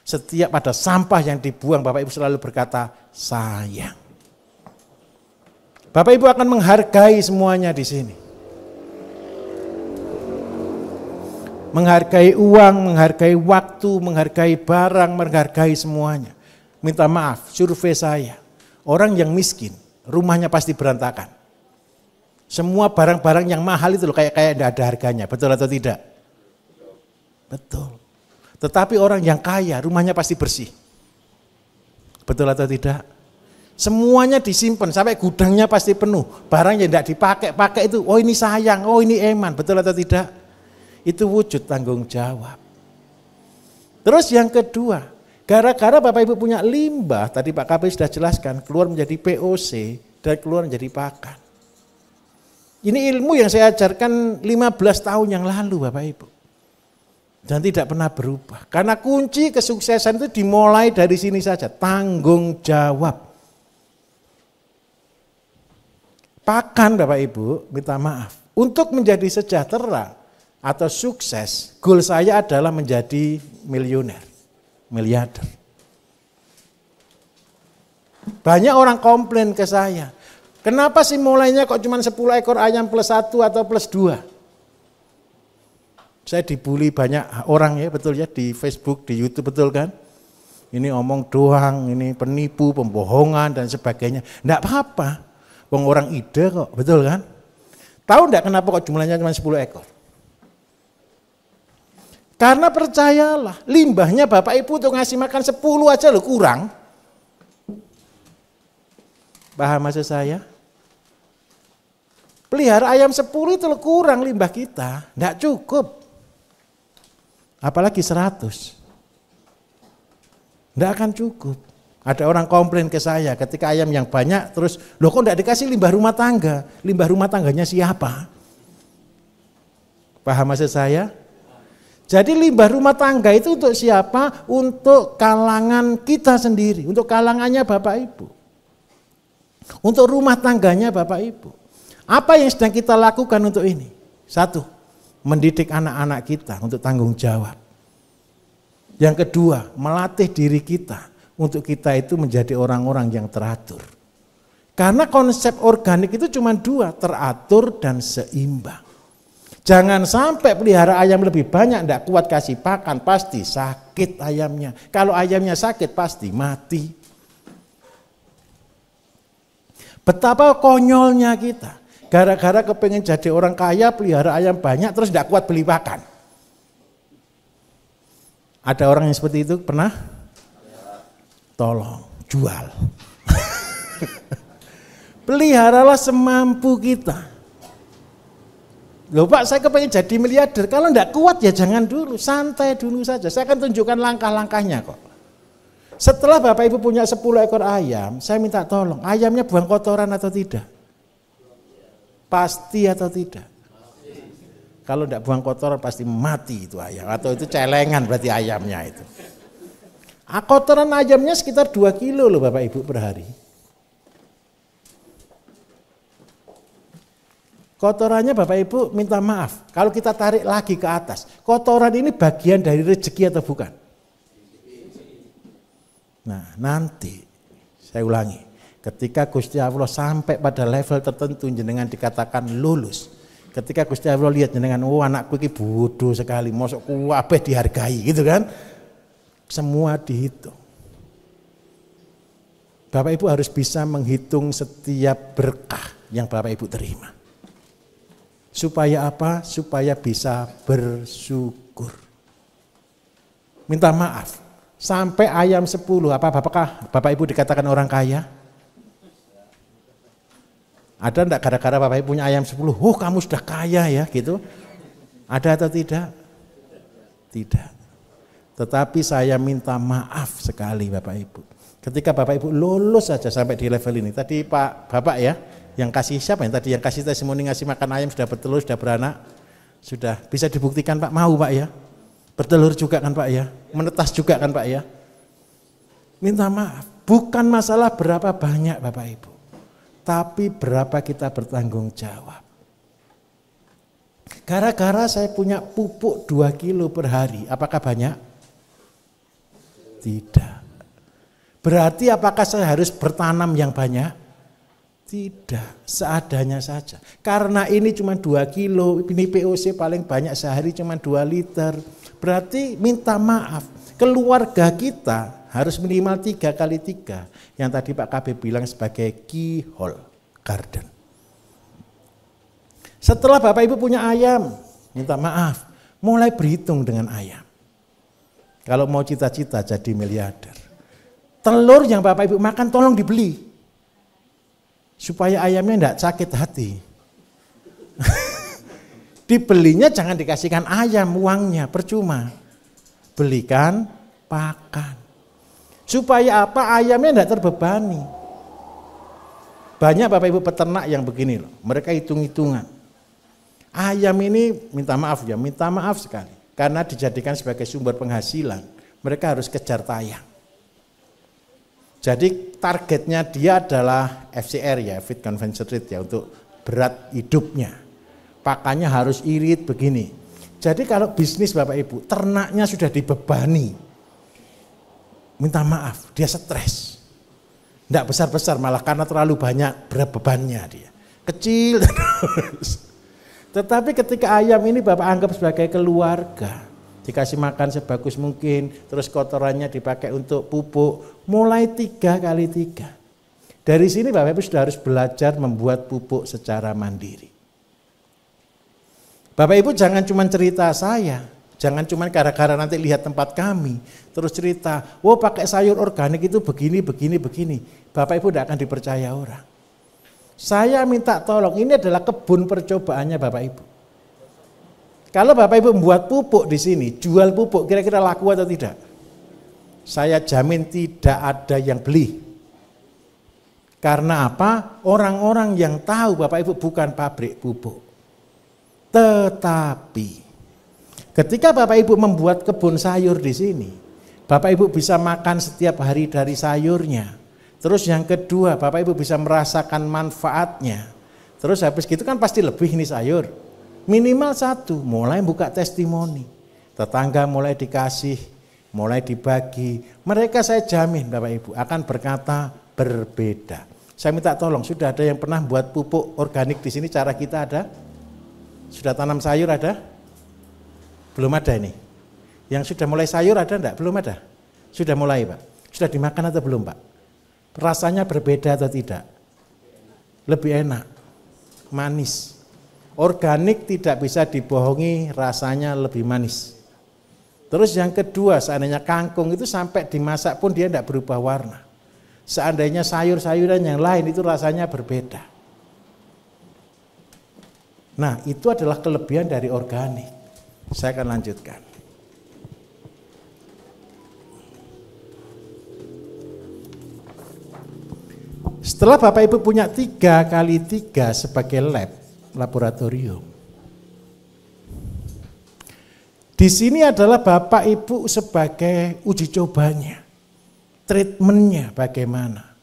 Setiap ada sampah yang dibuang, Bapak Ibu selalu berkata, sayang. Bapak Ibu akan menghargai semuanya di sini. Menghargai uang, menghargai waktu, menghargai barang, menghargai semuanya. Minta maaf, survei saya. Orang yang miskin, rumahnya pasti berantakan. Semua barang-barang yang mahal itu loh kayak tidak ada harganya, betul atau tidak? Betul. Tetapi orang yang kaya rumahnya pasti bersih. Betul atau tidak? Semuanya disimpan sampai gudangnya pasti penuh. Barang yang tidak dipakai itu, oh ini sayang, oh ini eman. Betul atau tidak? Itu wujud tanggung jawab. Terus yang kedua, gara-gara Bapak Ibu punya limbah, tadi Pak Kabir sudah jelaskan, keluar menjadi POC dan keluar menjadi pakan. Ini ilmu yang saya ajarkan 15 tahun yang lalu Bapak Ibu. Dan tidak pernah berubah. Karena kunci kesuksesan itu dimulai dari sini saja, tanggung jawab. Pakan Bapak Ibu, minta maaf. Untuk menjadi sejahtera atau sukses, goal saya adalah menjadi miliuner, miliarder. Banyak orang komplain ke saya, kenapa sih mulainya kok cuma 10 ekor ayam plus 1 atau plus 2? Saya dibully banyak orang ya, betul ya, di Facebook, di YouTube, betul kan? Ini omong doang, ini penipu, pembohongan dan sebagainya. Enggak apa-apa, orang ide kok, betul kan? Tahu enggak kenapa kok jumlahnya cuma 10 ekor? Karena percayalah, limbahnya Bapak Ibu untuk ngasih makan 10 aja loh kurang. Paham maksud saya? Pelihara ayam 10 itu loh kurang limbah kita, enggak cukup. Apalagi 100. Enggak akan cukup. Ada orang komplain ke saya ketika ayam yang banyak terus, loh kok enggak dikasih limbah rumah tangga? Limbah rumah tangganya siapa? Paham maksud saya? Jadi limbah rumah tangga itu untuk siapa? Untuk kalangan kita sendiri, untuk kalangannya Bapak Ibu. Untuk rumah tangganya Bapak Ibu. Apa yang sedang kita lakukan untuk ini? 1. Mendidik anak-anak kita untuk tanggung jawab. Yang kedua, melatih diri kita untuk kita itu menjadi orang-orang yang teratur. Karena konsep organik itu cuma 2, teratur dan seimbang. Jangan sampai pelihara ayam lebih banyak, tidak kuat kasih pakan, pasti sakit ayamnya. Kalau ayamnya sakit pasti mati. Betapa konyolnya kita. Gara-gara kepengen jadi orang kaya, pelihara ayam banyak, terus tidak kuat beli pakan. Ada orang yang seperti itu pernah? Tolong, jual. Peliharalah semampu kita. Loh Pak, saya kepengen jadi miliarder. Kalau tidak kuat ya jangan dulu, santai dulu saja. Saya akan tunjukkan langkah-langkahnya kok. Setelah Bapak Ibu punya 10 ekor ayam, saya minta tolong, ayamnya buang kotoran atau tidak? Pasti atau tidak? Kalau tidak buang kotoran pasti mati itu ayam. Atau itu celengan berarti ayamnya itu. Kotoran ayamnya sekitar 2 kilo loh Bapak Ibu per hari. Kotorannya Bapak Ibu minta maaf. Kalau kita tarik lagi ke atas. Kotoran ini bagian dari rezeki atau bukan? Nah nanti saya ulangi. Ketika Gusti Allah sampai pada level tertentu jenengan dikatakan lulus. Ketika Gusti Allah lihat jenengan, oh anakku ini bodoh sekali, mosok kuwabeh dihargai gitu kan. Semua dihitung. Bapak Ibu harus bisa menghitung setiap berkah yang Bapak Ibu terima. Supaya apa? Supaya bisa bersyukur. Minta maaf. Sampai ayam 10, apakah Bapak Ibu dikatakan orang kaya? Ada enggak gara-gara Bapak Ibu punya ayam 10, oh kamu sudah kaya ya gitu? Ada atau tidak? Tidak. Tetapi saya minta maaf sekali Bapak Ibu. Ketika Bapak Ibu lulus saja sampai di level ini. Tadi Pak Bapak ya, yang kasih siapa yang tadi yang kasih testimoni ngasih makan ayam sudah bertelur, sudah beranak? Sudah bisa dibuktikan Pak, mau Pak ya? Bertelur juga kan Pak ya? Menetas juga kan Pak ya? Minta maaf, bukan masalah berapa banyak Bapak Ibu. Tapi berapa kita bertanggung jawab. Gara-gara saya punya pupuk 2 kilo per hari, apakah banyak? Tidak. Berarti apakah saya harus bertanam yang banyak? Tidak, seadanya saja. Karena ini cuma 2 kilo, ini POC paling banyak sehari cuma 2 liter. Berarti minta maaf, keluarga kita harus minimal 3 kali 3. Yang tadi Pak KB bilang sebagai keyhole garden. Setelah Bapak Ibu punya ayam, minta maaf, mulai berhitung dengan ayam. Kalau mau cita-cita jadi miliarder. Telur yang Bapak Ibu makan tolong dibeli. Supaya ayamnya enggak sakit hati. Dibelinya jangan dikasihkan ayam uangnya, percuma. Belikan pakan. Supaya apa? Ayamnya enggak terbebani. Banyak Bapak Ibu peternak yang begini loh, mereka hitung-hitungan. Ayam ini minta maaf sekali. Karena dijadikan sebagai sumber penghasilan, mereka harus kejar tayang. Jadi targetnya dia adalah FCR ya, Feed Conversion Rate ya, untuk berat hidupnya. Pakannya harus irit begini. Jadi kalau bisnis Bapak Ibu, ternaknya sudah dibebani. Minta maaf, dia stres. Tidak besar-besar malah karena terlalu banyak bebannya dia. Kecil terus. Tetapi ketika ayam ini Bapak anggap sebagai keluarga, dikasih makan sebagus mungkin, terus kotorannya dipakai untuk pupuk, mulai 3x3. Dari sini Bapak Ibu sudah harus belajar membuat pupuk secara mandiri. Bapak Ibu jangan cuma cerita saya, jangan cuma gara-gara nanti lihat tempat kami, terus cerita, oh pakai sayur organik itu begini. Bapak Ibu tidak akan dipercaya orang. Saya minta tolong, ini adalah kebun percobaannya Bapak Ibu. Kalau Bapak Ibu membuat pupuk di sini, jual pupuk, kira-kira laku atau tidak? Saya jamin tidak ada yang beli. Karena apa? Orang-orang yang tahu Bapak Ibu bukan pabrik pupuk. Tetapi ketika Bapak Ibu membuat kebun sayur di sini, Bapak Ibu bisa makan setiap hari dari sayurnya. Terus yang kedua, Bapak Ibu bisa merasakan manfaatnya. Terus habis gitu kan pasti lebih ini sayur. Minimal 1, mulai buka testimoni. Tetangga mulai dikasih, mulai dibagi. Mereka saya jamin Bapak Ibu akan berkata berbeda. Saya minta tolong, sudah ada yang pernah buat pupuk organik di sini, cara kita ada? Sudah tanam sayur ada? Belum ada ini. Yang sudah mulai sayur ada enggak? Belum ada. Sudah mulai Pak. Sudah dimakan atau belum Pak? Rasanya berbeda atau tidak? Lebih enak. Manis. Organik tidak bisa dibohongi, rasanya lebih manis. Terus yang kedua, seandainya kangkung itu sampai dimasak pun dia enggak berubah warna. Seandainya sayur-sayuran yang lain itu rasanya berbeda. Nah, itu adalah kelebihan dari organik. Saya akan lanjutkan. Setelah Bapak Ibu punya 3x3 sebagai laboratorium. Di sini adalah Bapak Ibu sebagai uji cobanya. Treatmentnya bagaimana.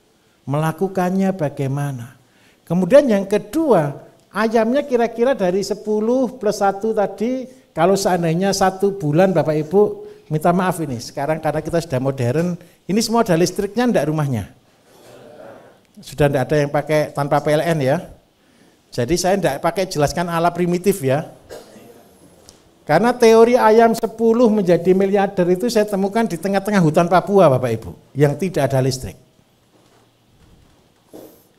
Melakukannya bagaimana. Kemudian yang kedua, ayamnya kira-kira dari 10 plus 1 tadi, kalau seandainya 1 bulan Bapak Ibu, minta maaf ini, sekarang karena kita sudah modern, ini semua ada listriknya enggak rumahnya? Sudah enggak ada yang pakai tanpa PLN ya? Jadi saya enggak pakai jelaskan ala primitif ya. Karena teori ayam 10 menjadi miliarder itu saya temukan di tengah-tengah hutan Papua Bapak Ibu, yang tidak ada listrik.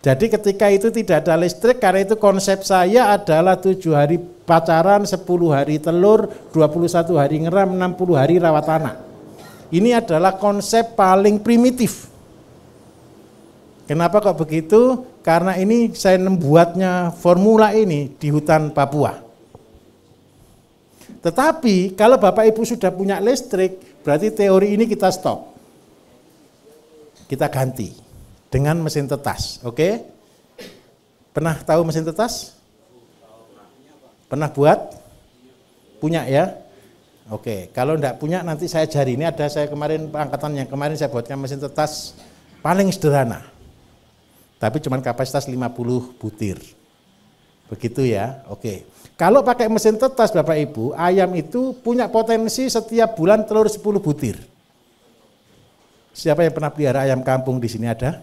Jadi ketika itu tidak ada listrik, karena itu konsep saya adalah 7 hari pacaran, 10 hari telur, 21 hari ngeram, 60 hari rawat anak. Ini adalah konsep paling primitif. Kenapa kok begitu? Karena ini saya membuatnya formula ini di hutan Papua. Tetapi kalau Bapak Ibu sudah punya listrik, berarti teori ini kita stop. Kita ganti dengan mesin tetas, oke? Pernah tahu mesin tetas? Pernah buat? Punya ya? Oke, kalau enggak punya nanti saya jari. Ini ada saya kemarin, angkatan yang kemarin saya buatkan mesin tetas paling sederhana. Tapi cuma kapasitas 50 butir. Begitu ya, oke. Kalau pakai mesin tetas Bapak Ibu, ayam itu punya potensi setiap bulan telur 10 butir. Siapa yang pernah pelihara ayam kampung di sini ada?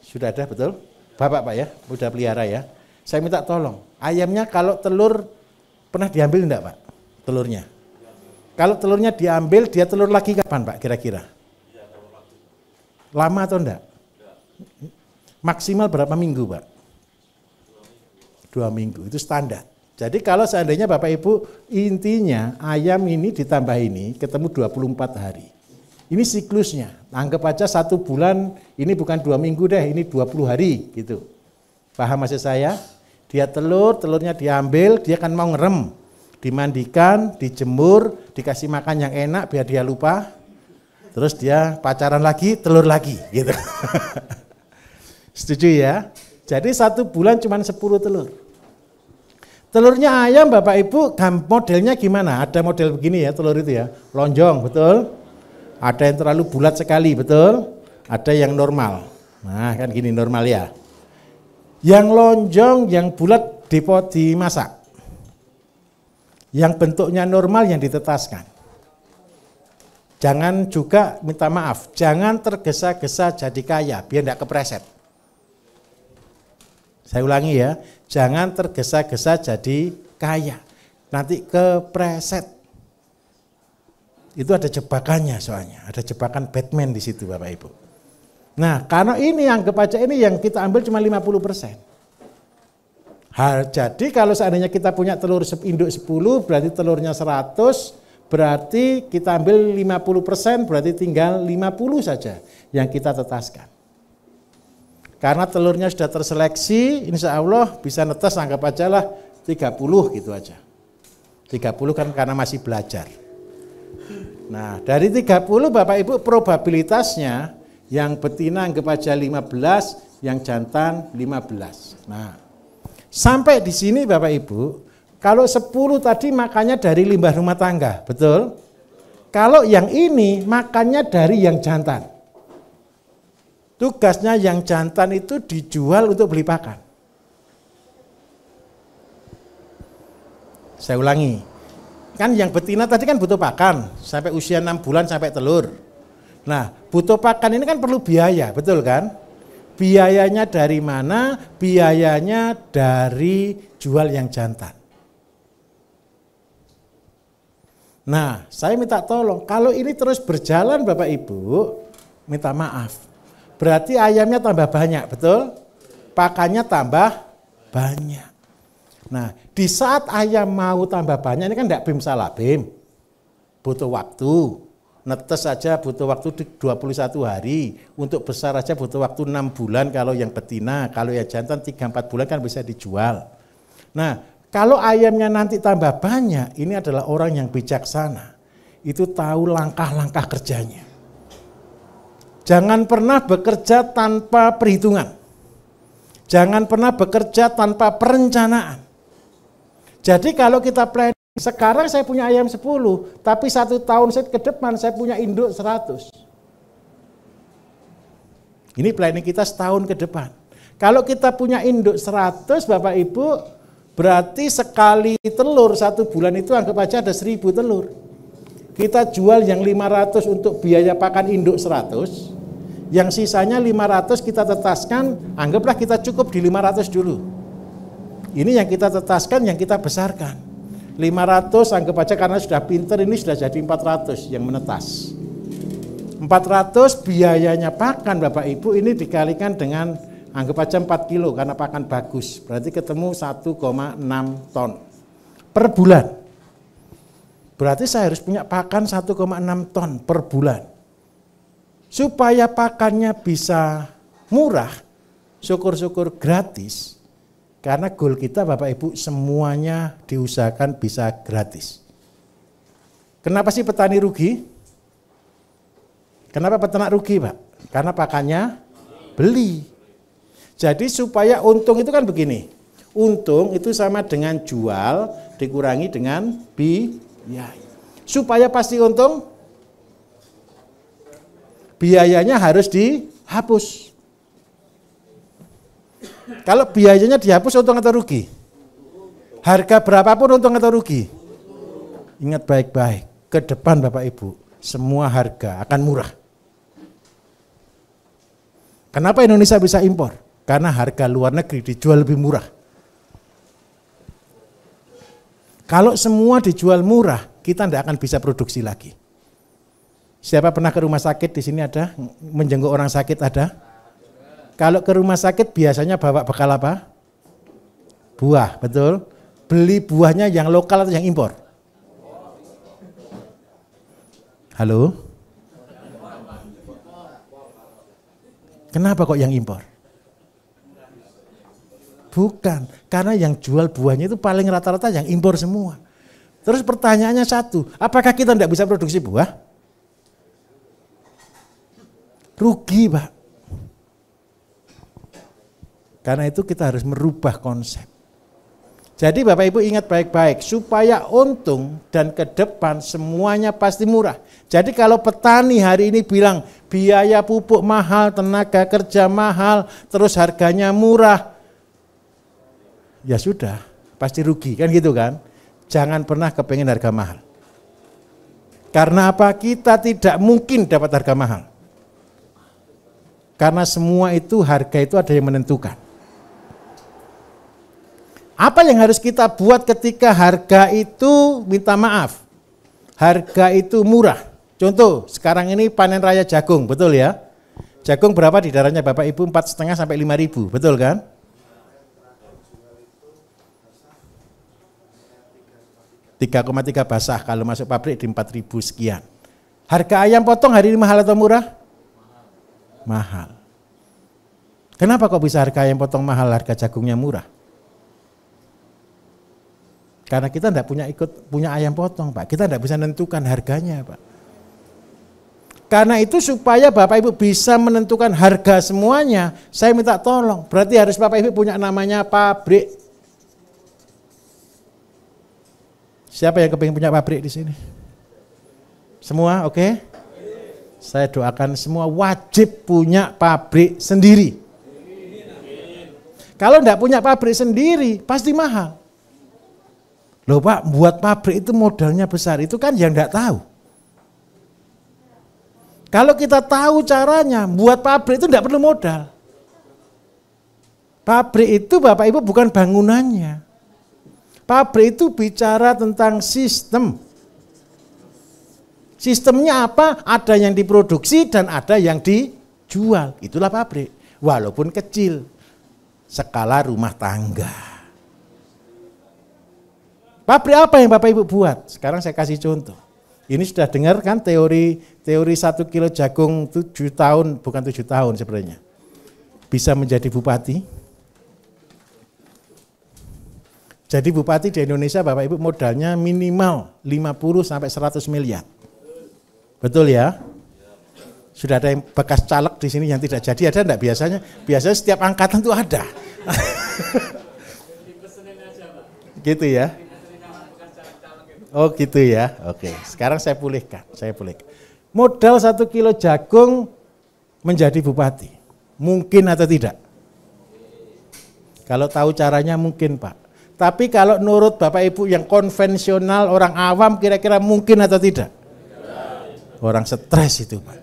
Sudah ada, betul? Bapak Pak ya, udah pelihara ya. Saya minta tolong, ayamnya kalau telur pernah diambil enggak Pak? Telurnya. Kalau telurnya diambil, dia telur lagi kapan Pak kira-kira? Lama atau enggak? Maksimal berapa minggu Pak? 2 minggu, itu standar. Jadi kalau seandainya Bapak Ibu, intinya ayam ini ditambah ini ketemu 24 hari. Ini siklusnya. Anggap aja 1 bulan, ini bukan 2 minggu deh, ini 20 hari gitu. Paham maksud saya? Dia telurnya diambil, dia kan mau ngerem. Dimandikan, dijemur, dikasih makan yang enak biar dia lupa. Terus dia pacaran lagi, telur lagi gitu. Setuju ya? Jadi 1 bulan cuma 10 telur. Telurnya ayam Bapak Ibu, modelnya gimana? Ada model begini ya telur itu ya, lonjong, betul? Ada yang terlalu bulat sekali, betul? Ada yang normal. Nah kan gini normal ya. Yang lonjong, yang bulat dimasak. Yang bentuknya normal yang ditetaskan. Jangan juga, minta maaf, jangan tergesa-gesa jadi kaya, biar tidak kepreset. Saya ulangi ya, jangan tergesa-gesa jadi kaya, nanti kepreset. Itu ada jebakannya soalnya, ada jebakan Batman di situ Bapak Ibu. Nah, karena ini anggap aja ini yang kita ambil cuma 50%. Jadi kalau seandainya kita punya telur induk 10, berarti telurnya 100, berarti kita ambil 50%, berarti tinggal 50 saja yang kita tetaskan. Karena telurnya sudah terseleksi, insya Allah bisa netes anggap aja lah 30 gitu aja. 30 kan karena masih belajar. Nah dari 30 Bapak Ibu probabilitasnya yang betina anggap aja 15, yang jantan 15. Nah sampai di sini Bapak Ibu, kalau 10 tadi makannya dari limbah rumah tangga, betul? Kalau yang ini makannya dari yang jantan. Tugasnya yang jantan itu dijual untuk beli pakan. Saya ulangi, kan yang betina tadi kan butuh pakan, sampai usia 6 bulan sampai telur. Nah butuh pakan ini kan perlu biaya, betul kan? Biayanya dari mana? Biayanya dari jual yang jantan. Nah saya minta tolong, kalau ini terus berjalan Bapak Ibu, minta maaf. Berarti ayamnya tambah banyak, betul? Pakannya tambah banyak. Nah, di saat ayam mau tambah banyak, ini kan tidak bim salah bim. Butuh waktu. Netes saja butuh waktu 21 hari. Untuk besar saja butuh waktu 6 bulan kalau yang betina. Kalau yang jantan 3-4 bulan kan bisa dijual. Nah, kalau ayamnya nanti tambah banyak, ini adalah orang yang bijaksana. Itu tahu langkah-langkah kerjanya. Jangan pernah bekerja tanpa perhitungan. Jangan pernah bekerja tanpa perencanaan. Jadi kalau kita planning, sekarang saya punya ayam 10, tapi 1 tahun ke depan saya punya induk 100. Ini planning kita setahun ke depan. Kalau kita punya induk 100 Bapak Ibu, berarti sekali telur 1 bulan itu anggap aja ada 1000 telur. Kita jual yang 500 untuk biaya pakan induk 100, yang sisanya 500 kita tetaskan, anggaplah kita cukup di 500 dulu. Ini yang kita tetaskan, yang kita besarkan. 500 anggap aja karena sudah pinter, ini sudah jadi 400 yang menetas. 400 biayanya pakan Bapak Ibu ini dikalikan dengan anggap aja 4 kilo karena pakan bagus. Berarti ketemu 1,6 ton per bulan. Berarti saya harus punya pakan 1,6 ton per bulan. Supaya pakannya bisa murah, syukur-syukur gratis. Karena goal kita Bapak Ibu semuanya diusahakan bisa gratis. Kenapa sih petani rugi? Kenapa peternak rugi Pak? Karena pakannya beli. Jadi supaya untung itu kan begini. Untung itu sama dengan jual dikurangi dengan biaya. Supaya pasti untung, biayanya harus dihapus. Kalau biayanya dihapus untung atau rugi? Harga berapapun untung atau rugi? Ingat baik-baik, ke depan Bapak Ibu, semua harga akan murah. Kenapa Indonesia bisa impor? Karena harga luar negeri dijual lebih murah. Kalau semua dijual murah, kita tidak akan bisa produksi lagi. Siapa pernah ke rumah sakit di sini ada? Menjenguk orang sakit ada? Kalau ke rumah sakit biasanya bawa bekal apa? Buah, betul? beli buahnya yang lokal atau yang impor? Halo? Kenapa kok yang impor? Bukan, karena yang jual buahnya itu paling rata-rata yang impor semua. Terus pertanyaannya satu, apakah kita tidak bisa produksi buah? Rugi, Pak. Karena itu kita harus merubah konsep. Jadi Bapak Ibu ingat baik-baik, supaya untung dan ke depan semuanya pasti murah. Jadi kalau petani hari ini bilang biaya pupuk mahal, tenaga kerja mahal, terus harganya murah, ya sudah, pasti rugi kan gitu kan. Jangan pernah kepengen harga mahal. Karena apa? Kita tidak mungkin dapat harga mahal. Karena semua itu harga itu ada yang menentukan. Apa yang harus kita buat ketika harga itu minta maaf? Harga itu murah. Contoh, sekarang ini panen raya jagung, betul ya? Jagung berapa di daerahnya Bapak Ibu? 4,5 sampai 5.000, betul kan? 3,3 basah, kalau masuk pabrik di 4.000 sekian. Harga ayam potong hari ini mahal atau murah? Mahal. Kenapa kok bisa harga ayam potong mahal, harga jagungnya murah? Karena kita tidak punya ayam potong, Pak. Kita tidak bisa menentukan harganya, Pak. Karena itu supaya Bapak Ibu bisa menentukan harga semuanya, saya minta tolong. Berarti harus Bapak Ibu punya namanya pabrik. Siapa yang kepingin punya pabrik di sini? Semua, oke? Saya doakan semua wajib punya pabrik sendiri. Kalau tidak punya pabrik sendiri, pasti mahal. Loh Pak, buat pabrik itu modalnya besar, itu kan yang tidak tahu. Kalau kita tahu caranya, buat pabrik itu tidak perlu modal. Pabrik itu Bapak Ibu bukan bangunannya. Pabrik itu bicara tentang sistem. Sistemnya apa? Ada yang diproduksi dan ada yang dijual. Itulah pabrik. Walaupun kecil, skala rumah tangga. Pabrik apa yang Bapak Ibu buat? Sekarang saya kasih contoh. Ini sudah dengar kan teori 1 kilo jagung 7 tahun, bukan 7 tahun sebenarnya. Bisa menjadi bupati. Jadi bupati di Indonesia Bapak Ibu modalnya minimal 50 sampai 100 miliar. Betul ya? Sudah ada yang bekas caleg di sini yang tidak jadi, ada enggak biasanya? Biasanya setiap angkatan itu ada. Gitu ya? Oh gitu ya, oke. Sekarang saya pulihkan. Modal 1 kilo jagung menjadi bupati, mungkin atau tidak? Kalau tahu caranya mungkin Pak. Tapi kalau menurut Bapak Ibu yang konvensional, orang awam kira-kira mungkin atau tidak? Orang stres itu Pak.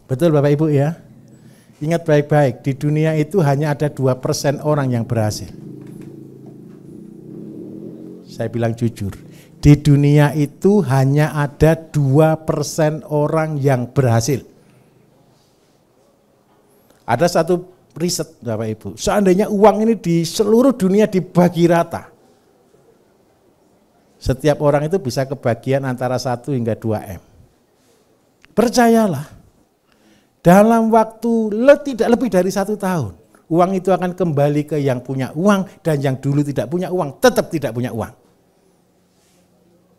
Betul Bapak Ibu ya? Ingat baik-baik, di dunia itu hanya ada 2% orang yang berhasil. Saya bilang jujur, di dunia itu hanya ada 2% orang yang berhasil. Ada satu riset Bapak Ibu, seandainya uang ini di seluruh dunia dibagi rata, setiap orang itu bisa kebagian antara 1 hingga 2 M. Percayalah, dalam waktu tidak lebih dari 1 tahun, uang itu akan kembali ke yang punya uang, dan yang dulu tidak punya uang tetap tidak punya uang.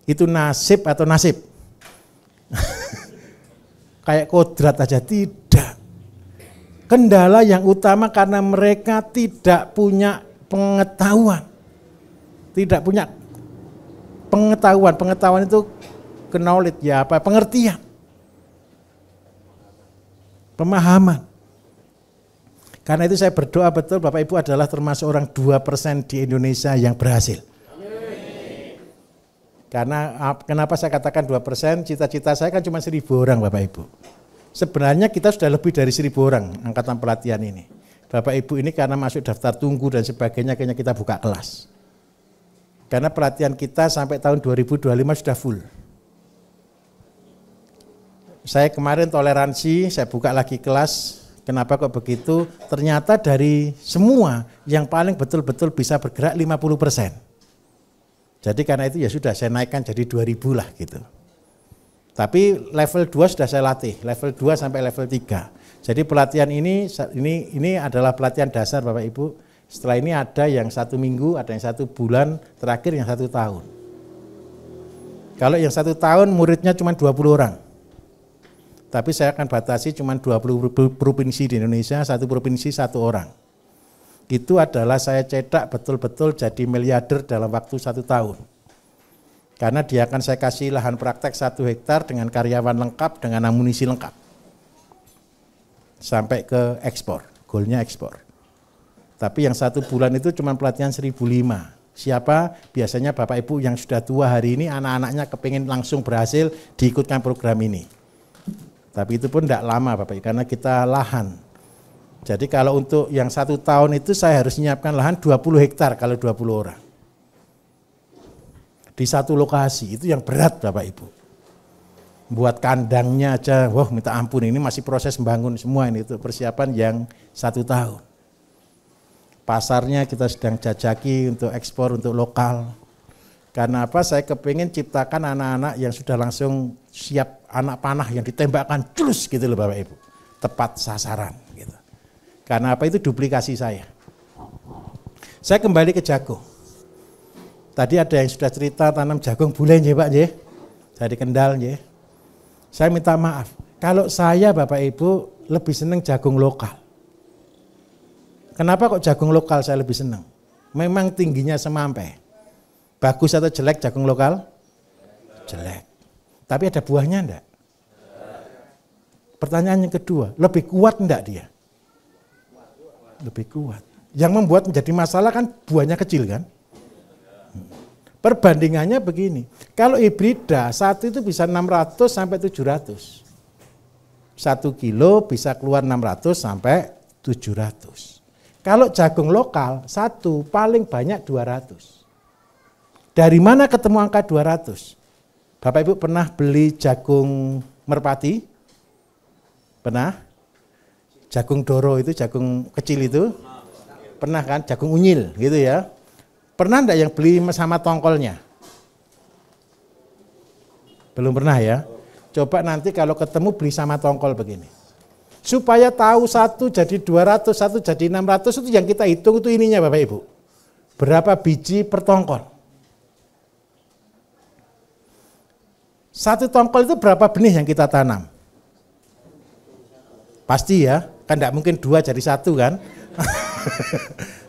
Itu nasib atau nasib? Kayak kodrat aja, tidak. Kendala yang utama karena mereka tidak punya pengetahuan. Tidak punya pengetahuan. Pengetahuan itu knowledge ya apa? Pengertian. Pemahaman. Karena itu saya berdoa betul Bapak Ibu adalah termasuk orang 2% di Indonesia yang berhasil. Karena kenapa saya katakan 2%, cita-cita saya kan cuma 1.000 orang Bapak Ibu. Sebenarnya kita sudah lebih dari 1.000 orang angkatan pelatihan ini. Bapak Ibu ini karena masuk daftar tunggu dan sebagainya, kayaknya kita buka kelas. Karena pelatihan kita sampai tahun 2025 sudah full. Saya kemarin toleransi, saya buka lagi kelas, kenapa kok begitu? Ternyata dari semua yang paling betul-betul bisa bergerak 50%. Jadi karena itu ya sudah saya naikkan jadi 2.000 lah gitu. Tapi level 2 sudah saya latih, level 2 sampai level 3. Jadi pelatihan ini adalah pelatihan dasar Bapak Ibu. Setelah ini ada yang 1 minggu, ada yang 1 bulan, terakhir yang 1 tahun. Kalau yang 1 tahun muridnya cuma 20 orang. Tapi saya akan batasi cuma 20 provinsi di Indonesia, 1 provinsi 1 orang. Itu adalah saya cetak betul-betul jadi miliarder dalam waktu 1 tahun. Karena dia akan saya kasih lahan praktek 1 hektar dengan karyawan lengkap, dengan amunisi lengkap. Sampai ke ekspor, goalnya ekspor. Tapi yang 1 bulan itu cuma pelatihan 1.500. Siapa? Biasanya Bapak Ibu yang sudah tua hari ini, anak-anaknya kepingin langsung berhasil diikutkan program ini. Tapi itu pun tidak lama Bapak Ibu, karena kita lahan. Jadi kalau untuk yang 1 tahun itu saya harus menyiapkan lahan 20 hektar kalau 20 orang. Di 1 lokasi, itu yang berat Bapak Ibu. Buat kandangnya aja, wah minta ampun, ini masih proses membangun semua ini, itu persiapan yang 1 tahun. Pasarnya kita sedang jajaki untuk ekspor, untuk lokal. Karena apa? Saya kepingin ciptakan anak-anak yang sudah langsung siap anak panah yang ditembakkan, culus gitu loh Bapak Ibu. Tepat sasaran gitu. Karena apa? Itu duplikasi saya. Saya kembali ke jagung. Tadi ada yang sudah cerita tanam jagung bule nggih Pak nggih. Dari Kendal nggih. Saya minta maaf. Kalau saya Bapak Ibu lebih senang jagung lokal. Kenapa kok jagung lokal saya lebih senang? Memang tingginya semampai. Bagus atau jelek jagung lokal? Jelek. Tapi ada buahnya enggak? Pertanyaan yang kedua, lebih kuat enggak dia? Lebih kuat. Yang membuat menjadi masalah kan buahnya kecil kan? Perbandingannya begini, kalau hibrida satu itu bisa 600 sampai 700. 1 kilo bisa keluar 600 sampai 700. Kalau jagung lokal satu paling banyak 200. Dari mana ketemu angka 200? Bapak Ibu pernah beli jagung merpati? Pernah? Jagung doro itu, jagung kecil itu? Pernah kan? Jagung unyil gitu ya. Pernah enggak yang beli sama tongkolnya? Belum pernah ya? Coba nanti kalau ketemu beli sama tongkol begini. Supaya tahu 1 jadi 200, 1 jadi 600 itu yang kita hitung itu ininya Bapak Ibu. Berapa biji per tongkol? 1 tongkol itu berapa benih yang kita tanam? Pasti ya, kan enggak mungkin 2 jadi 1 kan?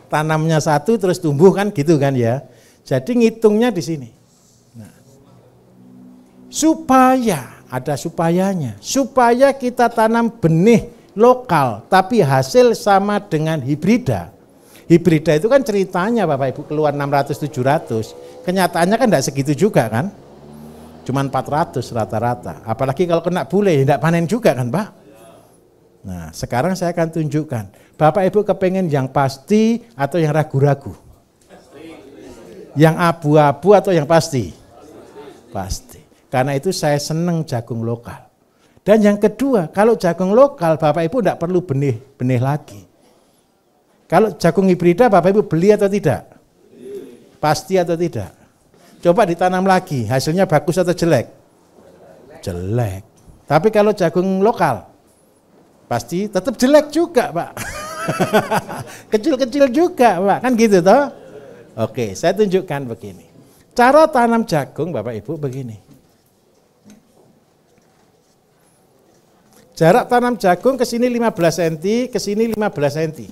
Tanamnya 1 terus tumbuh kan gitu kan ya. Jadi ngitungnya di sini. Nah, supaya ada supayanya, supaya kita tanam benih lokal tapi hasil sama dengan hibrida. Hibrida itu kan ceritanya Bapak Ibu keluar 600-700. Kenyataannya kan enggak segitu juga kan? Cuman 400 rata-rata. Apalagi kalau kena bule enggak panen juga kan Pak? Nah, sekarang saya akan tunjukkan. Bapak Ibu kepengen yang pasti atau yang ragu-ragu? Yang abu-abu atau yang pasti? Pasti. Karena itu saya senang jagung lokal. Dan yang kedua, kalau jagung lokal Bapak Ibu tidak perlu benih lagi. Kalau jagung hibrida Bapak Ibu beli atau tidak? Pasti atau tidak? Coba ditanam lagi, hasilnya bagus atau jelek? Jelek. Tapi kalau jagung lokal, pasti tetap jelek juga Pak. Kecil-kecil juga Pak, kan gitu toh? Oke, saya tunjukkan begini. Cara tanam jagung Bapak Ibu begini. Jarak tanam jagung ke sini 15 cm, ke sini 15 cm.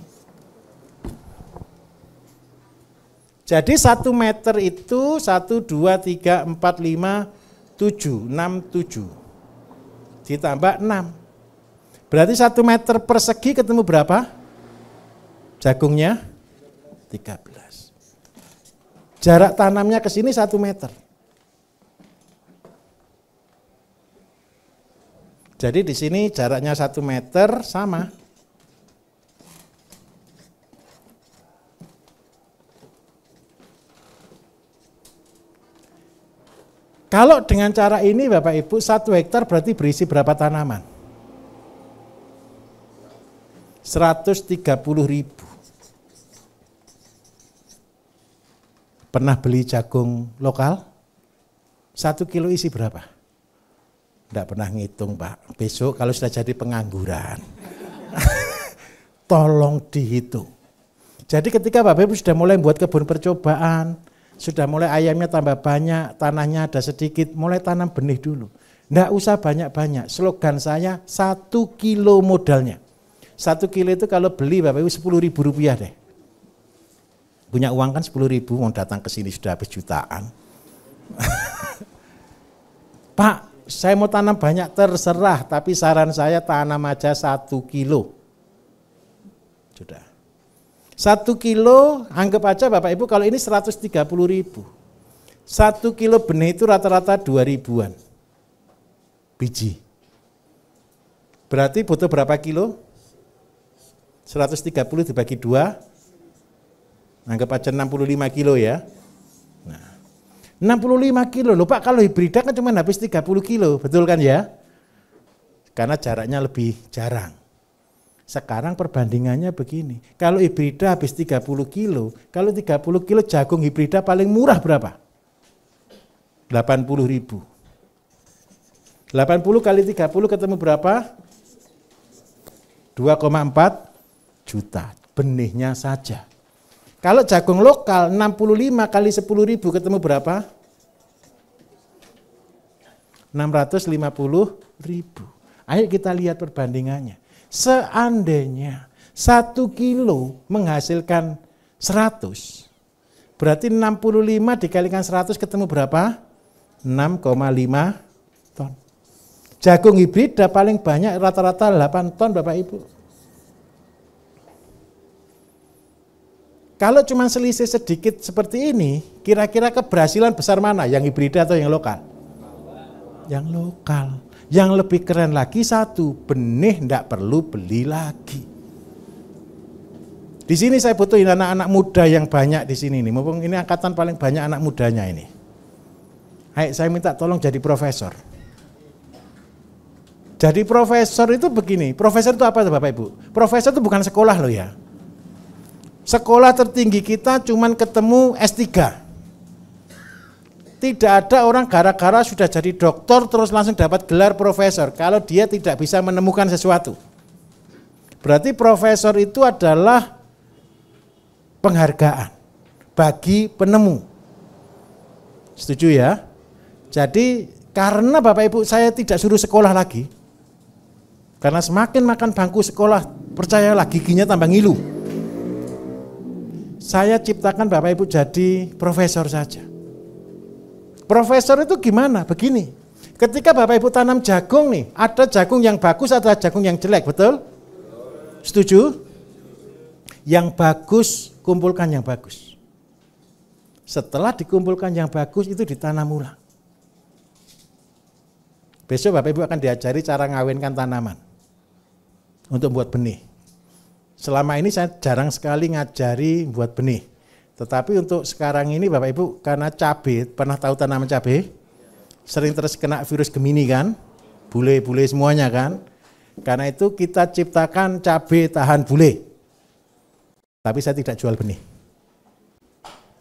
Jadi 1 meter itu 1, 2, 3, 4, 5, 7, 6, 7. Ditambah 6. Berarti 1 meter persegi ketemu berapa? Jagungnya 13. Jarak tanamnya ke sini 1 meter. Jadi di sini jaraknya 1 meter sama. Kalau dengan cara ini Bapak Ibu 1 hektar berarti berisi berapa tanaman? 130.000. Pernah beli jagung lokal? 1 kilo isi berapa? Enggak pernah ngitung, Pak. Besok kalau sudah jadi pengangguran, tolong dihitung. Jadi ketika Bapak Ibu sudah mulai buat kebun percobaan, sudah mulai ayamnya tambah banyak, tanahnya ada sedikit, mulai tanam benih dulu. Enggak usah banyak-banyak. Slogan saya 1 kilo modalnya. 1 kilo itu kalau beli Bapak Ibu 10.000 rupiah deh. Punya uang kan 10.000, mau datang ke sini sudah habis jutaan. Pak, saya mau tanam banyak terserah, tapi saran saya tanam aja 1 kilo. Sudah. 1 kilo, anggap aja Bapak Ibu kalau ini 130.000. 1 kilo benih itu rata-rata 2.000-an biji. Berarti butuh berapa kilo? 130 dibagi 2. Anggap aja 65 kilo ya. Nah, 65 kilo loh Pak, kalau hibrida kan cuma habis 30 kilo, betul kan ya? Karena jaraknya lebih jarang. Sekarang perbandingannya begini, kalau hibrida habis 30 kilo, kalau 30 kilo jagung hibrida paling murah berapa? 80.000. 80 kali 30 ketemu berapa? 2,4 juta, benihnya saja. Kalau jagung lokal 65 kali 10.000 ketemu berapa? 650.000. Ayo kita lihat perbandingannya. Seandainya 1 kilo menghasilkan 100, berarti 65 dikalikan 100 ketemu berapa? 6,5 ton. Jagung hibrida paling banyak rata-rata 8 ton Bapak Ibu. Kalau cuma selisih sedikit seperti ini, kira-kira keberhasilan besar mana? Yang hibrida atau yang lokal? Yang lokal. Yang lebih keren lagi satu, benih tidak perlu beli lagi. Di sini saya butuhin anak-anak muda yang banyak di sini nih. Mumpung ini angkatan paling banyak anak mudanya ini. Hai, saya minta tolong jadi profesor. Jadi profesor itu begini, profesor itu apa Bapak Ibu? Profesor itu bukan sekolah loh ya. Sekolah tertinggi kita cuman ketemu S3. Tidak ada orang gara-gara sudah jadi doktor terus langsung dapat gelar profesor kalau dia tidak bisa menemukan sesuatu. Berarti profesor itu adalah penghargaan bagi penemu. Setuju ya? Jadi karena Bapak Ibu saya tidak suruh sekolah lagi. Karena semakin makan bangku sekolah, percayalah giginya tambah ngilu. Saya ciptakan Bapak Ibu jadi profesor saja. Profesor itu gimana? Begini, ketika Bapak Ibu tanam jagung nih, ada jagung yang bagus, ada jagung yang jelek, betul? Setuju? Yang bagus, kumpulkan yang bagus. Setelah dikumpulkan yang bagus, itu ditanam ulang. Besok Bapak Ibu akan diajari cara ngawinkan tanaman untuk membuat benih. Selama ini saya jarang sekali ngajari buat benih. Tetapi untuk sekarang ini Bapak Ibu, karena cabai, pernah tahu tanaman cabai? Sering terkena virus Gemini kan? Bule-bule semuanya kan? Karena itu kita ciptakan cabai tahan bule. Tapi saya tidak jual benih.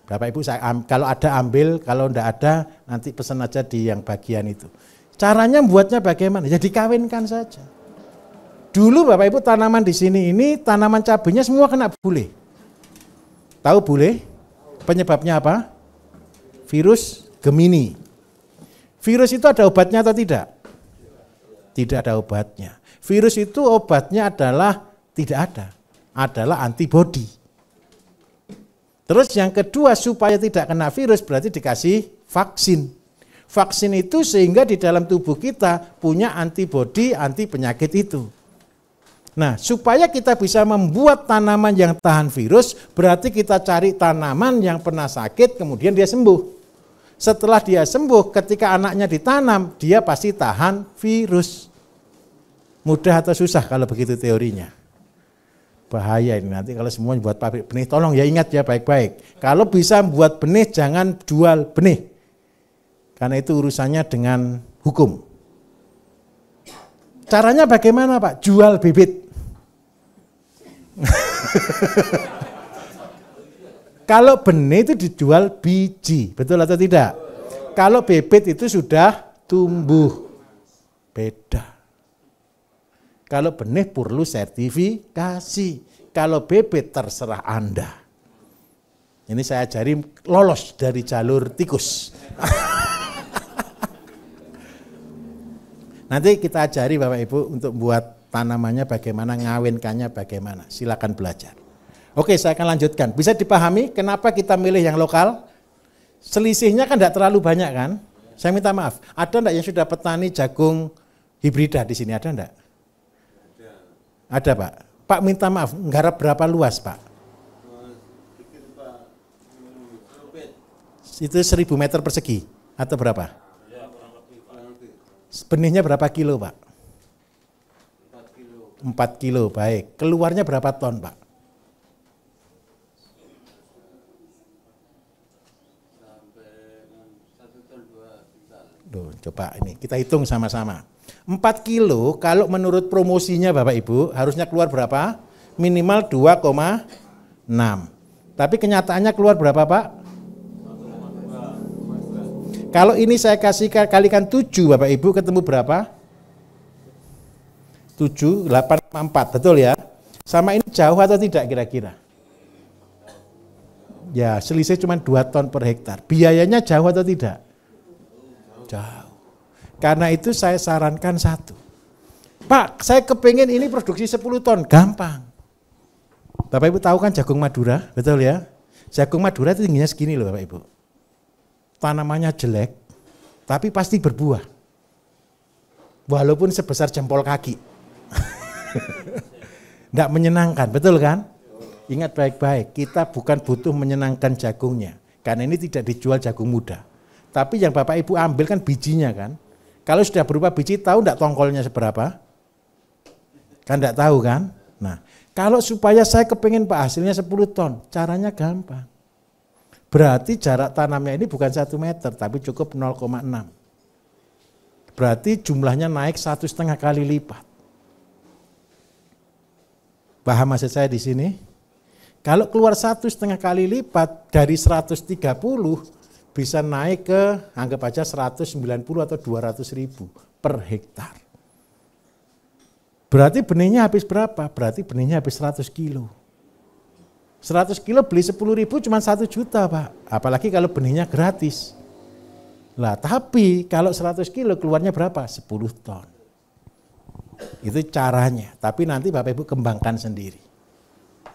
Bapak Ibu, kalau ada ambil, kalau enggak ada nanti pesan aja di yang bagian itu. Caranya buatnya bagaimana? Ya dikawinkan saja. Dulu Bapak Ibu tanaman di sini ini tanaman cabenya semua kena bule. Tahu bule? Penyebabnya apa? Virus Gemini. Virus itu ada obatnya atau tidak? Tidak ada obatnya. Virus itu obatnya adalah tidak ada. Adalah antibodi. Terus yang kedua supaya tidak kena virus berarti dikasih vaksin. Vaksin itu sehingga di dalam tubuh kita punya antibodi anti penyakit itu. Nah, supaya kita bisa membuat tanaman yang tahan virus, berarti kita cari tanaman yang pernah sakit, kemudian dia sembuh. Setelah dia sembuh, ketika anaknya ditanam, dia pasti tahan virus. Mudah atau susah kalau begitu teorinya? Bahaya ini nanti kalau semua buat pabrik benih, tolong ya ingat ya baik-baik. Kalau bisa buat benih, jangan jual benih. Karena itu urusannya dengan hukum. Caranya bagaimana Pak? Jual bibit. Kalau benih itu dijual biji, betul atau tidak? Kalau bibit itu sudah tumbuh, beda. Kalau benih perlu sertifikasi, kalau bibit terserah Anda. Ini saya ajari lolos dari jalur tikus. Nanti kita ajari Bapak Ibu untuk buat tanamannya bagaimana, ngawinkannya bagaimana. Silakan belajar. Oke, saya akan lanjutkan. Bisa dipahami kenapa kita milih yang lokal? Selisihnya kan tidak terlalu banyak kan? Saya minta maaf. Ada enggak yang sudah petani jagung hibrida di sini? Ada enggak? Ada Pak. Pak minta maaf, nggarap berapa luas Pak? Itu 1000 meter persegi atau berapa? Benihnya berapa kilo Pak? 4 kilo, baik. Keluarnya berapa ton Pak? Duh, coba ini kita hitung sama-sama. 4 kilo kalau menurut promosinya Bapak Ibu harusnya keluar berapa? Minimal 2,6. Tapi kenyataannya keluar berapa Pak? Kalau ini saya kasih kalikan 7 Bapak Ibu ketemu berapa? 7, 8, 4, betul ya? Sama ini jauh atau tidak kira-kira? Ya, selisih cuma 2 ton per hektar. Biayanya jauh atau tidak? Jauh. Karena itu saya sarankan satu. Pak, saya kepingin ini produksi 10 ton. Gampang. Bapak Ibu tahu kan jagung Madura, betul ya? Jagung Madura itu tingginya segini loh Bapak Ibu. Tanamannya jelek, tapi pasti berbuah. Walaupun sebesar jempol kaki. Tidak menyenangkan, betul kan? Ingat baik-baik, kita bukan butuh menyenangkan jagungnya. Karena ini tidak dijual jagung muda. Tapi yang Bapak Ibu ambil kan bijinya kan. Kalau sudah berupa biji, tahu enggak tongkolnya seberapa? Kan enggak tahu kan? Nah, kalau supaya saya kepingin Pak hasilnya 10 ton, caranya gampang. Berarti jarak tanamnya ini bukan 1 meter, tapi cukup 0,6. Berarti jumlahnya naik 1,5 kali lipat. Paham maksud saya di sini? Kalau keluar 1,5 kali lipat dari 130, bisa naik ke anggap aja 190 atau 200 ribu per hektar. Berarti benihnya habis berapa? Berarti benihnya habis 100 kilo. 100 kilo beli 10 ribu cuma 1 juta Pak. Apalagi kalau benihnya gratis. Lah tapi kalau 100 kilo keluarnya berapa? 10 ton. Itu caranya. Tapi nanti Bapak Ibu kembangkan sendiri.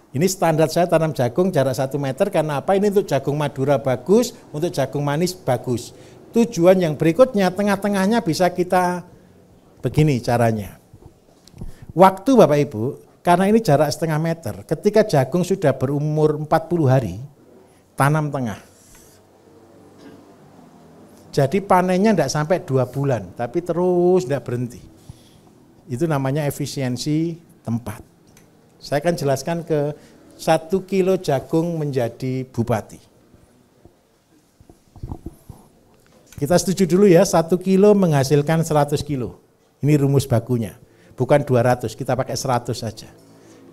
Ini standar saya tanam jagung jarak 1 meter karena apa? Ini untuk jagung Madura bagus, untuk jagung manis bagus. Tujuan yang berikutnya, tengah-tengahnya bisa kita begini caranya. Waktu Bapak Ibu, karena ini jarak 0,5 meter, ketika jagung sudah berumur 40 hari, tanam tengah. Jadi panennya tidak sampai 2 bulan, tapi terus tidak berhenti. Itu namanya efisiensi tempat. Saya akan jelaskan ke 1 kilo jagung menjadi bupati. Kita setuju dulu ya, 1 kilo menghasilkan 100 kilo. Ini rumus bakunya. Bukan 200, kita pakai 100 saja.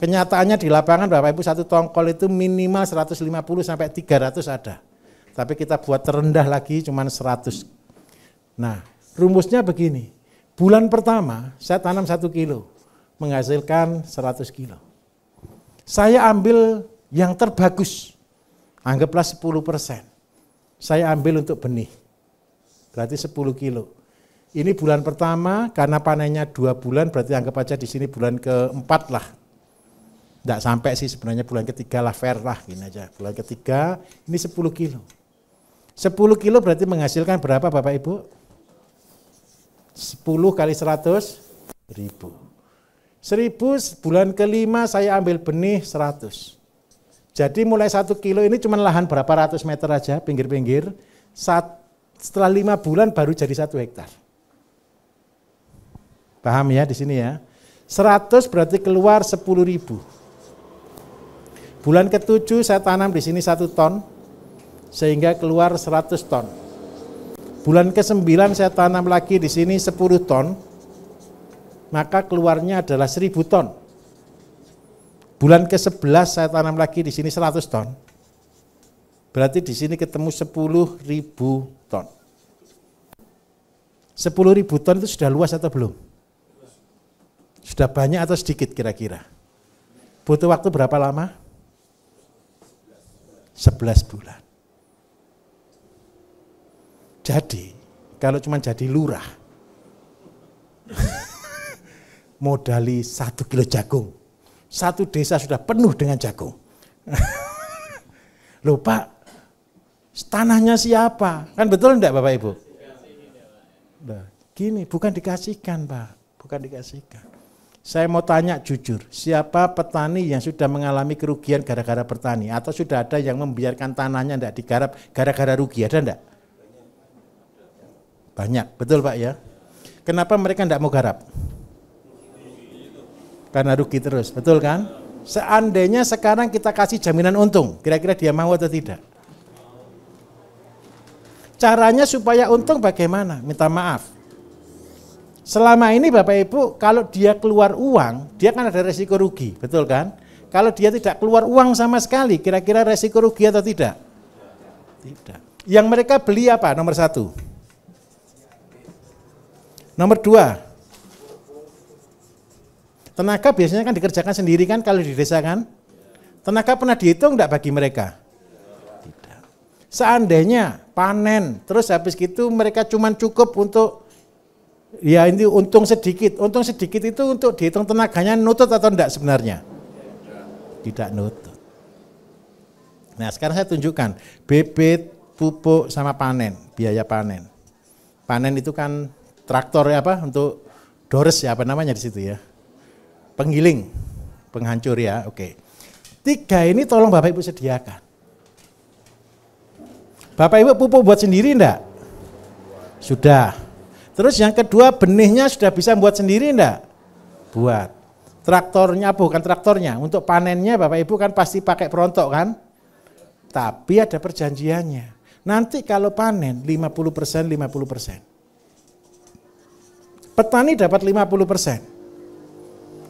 Kenyataannya di lapangan Bapak Ibu 1 tongkol itu minimal 150 sampai 300 ada. Tapi kita buat terendah lagi cuma 100. Nah, rumusnya begini. Bulan pertama saya tanam 1 kilo, menghasilkan 100 kilo. Saya ambil yang terbagus, anggaplah 10%. Saya ambil untuk benih, berarti 10 kilo. Ini bulan pertama, karena panennya 2 bulan, berarti anggap aja di sini bulan keempat lah. Tidak sampai sih sebenarnya bulan ketiga lah, fair lah, gini aja. Bulan ketiga, ini 10 kilo. 10 kilo berarti menghasilkan berapa Bapak Ibu? 10 kali 100 ribu. 1000 bulan kelima saya ambil benih 100. Jadi mulai 1 kilo ini cuma lahan berapa ratus meter aja, pinggir-pinggir. Setelah 5 bulan baru jadi 1 hektar. Paham ya di sini ya? 100 berarti keluar 10 ribu. Bulan ke-7 saya tanam di sini 1 ton, sehingga keluar 100 ton. Bulan ke-9 saya tanam lagi di sini 10 ton, maka keluarnya adalah 1000 ton. Bulan ke-11 saya tanam lagi di sini 100 ton, Berarti di sini ketemu 10.000 ton. 10.000 ton itu sudah luas atau belum? Sudah banyak atau sedikit kira-kira? Butuh waktu berapa lama? 11 bulan. Jadi, kalau cuma jadi lurah, modali 1 kilo jagung, satu desa sudah penuh dengan jagung. Loh Pak, tanahnya siapa? Kan betul enggak Bapak Ibu? Nah, gini, bukan dikasihkan Pak, bukan dikasihkan. Saya mau tanya jujur, siapa petani yang sudah mengalami kerugian gara-gara bertani? Atau sudah ada yang membiarkan tanahnya enggak digarap gara-gara rugi, ada enggak? Banyak, betul Pak ya? Kenapa mereka enggak mau garap? Karena rugi terus, betul kan? Seandainya sekarang kita kasih jaminan untung, kira-kira dia mau atau tidak? Caranya supaya untung bagaimana? Minta maaf. Selama ini Bapak Ibu, kalau dia keluar uang, dia kan ada resiko rugi, betul kan? Kalau dia tidak keluar uang sama sekali, kira-kira resiko rugi atau tidak? Tidak. Yang mereka beli apa? Nomor 1. Nomor 2. Tenaga biasanya kan dikerjakan sendiri kan kalau di desa kan? Tenaga pernah dihitung enggak bagi mereka? Tidak. Seandainya panen, terus habis gitu mereka cuma cukup untuk ya ini untung sedikit itu untuk dihitung tenaganya nutut atau enggak sebenarnya? Tidak nutut. Nah sekarang saya tunjukkan bibit, pupuk sama panen, biaya panen. Panen itu kan traktor ya apa untuk dores ya apa namanya di situ ya? Penggiling, penghancur ya, oke. 3 ini tolong Bapak Ibu sediakan. Bapak Ibu pupuk buat sendiri enggak? Sudah. Terus yang kedua benihnya sudah bisa buat sendiri enggak? Buat. Traktornya bukan traktornya, untuk panennya Bapak Ibu kan pasti pakai perontok kan? Tapi ada perjanjiannya. Nanti kalau panen 50%, 50%. Petani dapat 50%.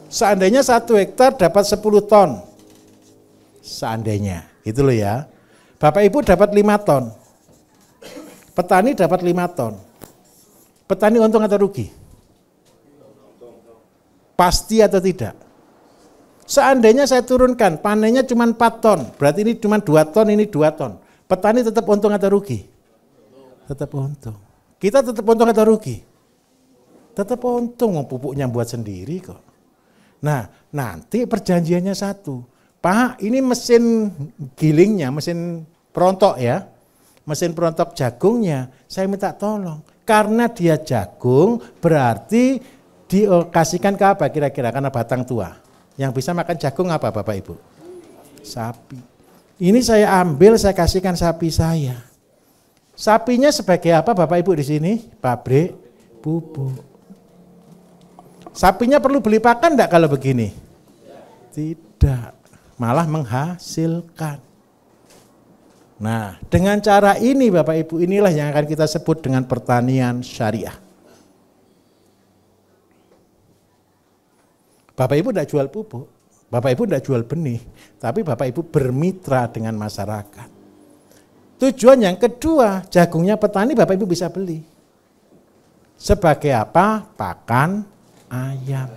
Seandainya 1 hektar dapat 10 ton. Seandainya, gitu loh ya. Bapak Ibu dapat 5 ton. Petani dapat 5 ton. Petani untung atau rugi? Pasti atau tidak? Seandainya saya turunkan, panennya cuma 4 ton. Berarti ini cuma 2 ton, ini 2 ton. Petani tetap untung atau rugi? Tetap untung. Kita tetap untung atau rugi? Tetap untung, pupuknya buat sendiri kok. Nah, nanti perjanjiannya 1. Pak, ini mesin gilingnya, mesin perontok ya. Mesin perontok jagungnya, saya minta tolong. Karena dia jagung, berarti dikasihkan ke apa kira-kira? Karena batang tua. Yang bisa makan jagung apa Bapak Ibu? Sapi. Ini saya ambil, saya kasihkan sapi saya. Sapinya sebagai apa Bapak Ibu di sini? Pabrik pupuk. Sapinya perlu beli pakan enggak kalau begini? Tidak, malah menghasilkan. Nah, dengan cara ini Bapak Ibu, inilah yang akan kita sebut dengan pertanian syariah. Bapak Ibu enggak jual pupuk, Bapak Ibu enggak jual benih, tapi Bapak Ibu bermitra dengan masyarakat. Tujuan yang kedua, jagungnya petani Bapak Ibu bisa beli. Sebagai apa? Pakan ayam.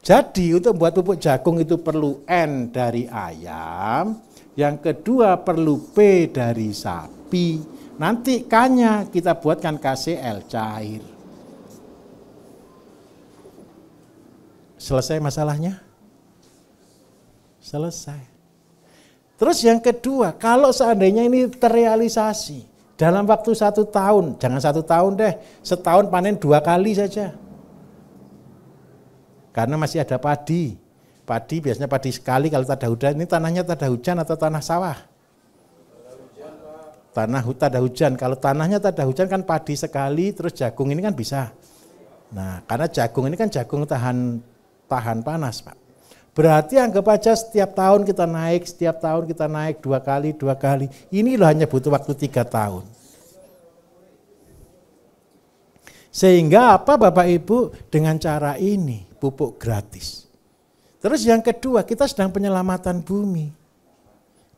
Jadi untuk membuat pupuk jagung itu perlu N dari ayam, yang kedua perlu P dari sapi, nanti K-nya kita buatkan KCl cair. Selesai masalahnya? Selesai. Terus yang kedua, kalau seandainya ini terrealisasi dalam waktu 1 tahun, jangan 1 tahun deh, setahun panen 2 kali saja. Karena masih ada padi. Padi biasanya padi sekali kalau tak ada hujan. Ini tanahnya tak ada hujan atau tanah sawah? Tanah tak ada hujan. Kalau tanahnya tak ada hujan kan padi sekali, terus jagung ini kan bisa. Nah, karena jagung ini kan jagung tahan panas, Pak. Berarti anggap aja setiap tahun kita naik 2 kali. Ini loh hanya butuh waktu 3 tahun. Sehingga apa Bapak Ibu, dengan cara ini pupuk gratis. Terus yang kedua, kita sedang penyelamatan bumi.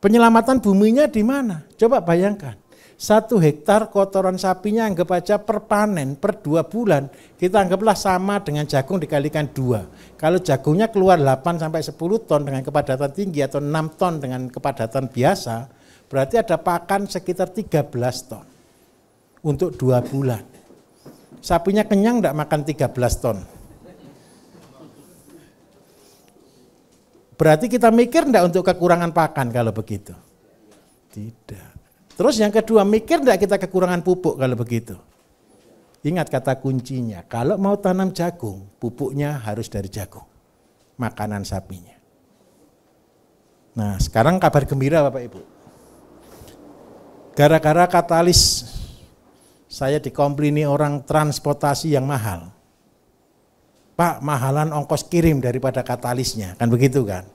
Penyelamatan buminya di mana? Coba bayangkan. 1 hektar kotoran sapinya anggap aja per panen, per 2 bulan, kita anggaplah sama dengan jagung dikalikan 2. Kalau jagungnya keluar 8-10 ton dengan kepadatan tinggi atau 6 ton dengan kepadatan biasa, berarti ada pakan sekitar 13 ton untuk 2 bulan. Sapinya kenyang enggak makan 13 ton? Berarti kita mikir enggak untuk kekurangan pakan kalau begitu? Tidak. Terus yang kedua, mikir enggak kita kekurangan pupuk kalau begitu? Ingat kata kuncinya, kalau mau tanam jagung, pupuknya harus dari jagung, makanan sapinya. Nah, sekarang kabar gembira Bapak Ibu. Gara-gara katalis, saya dikomplaini orang transportasi yang mahal. Pak, mahalan ongkos kirim daripada katalisnya, kan begitu kan?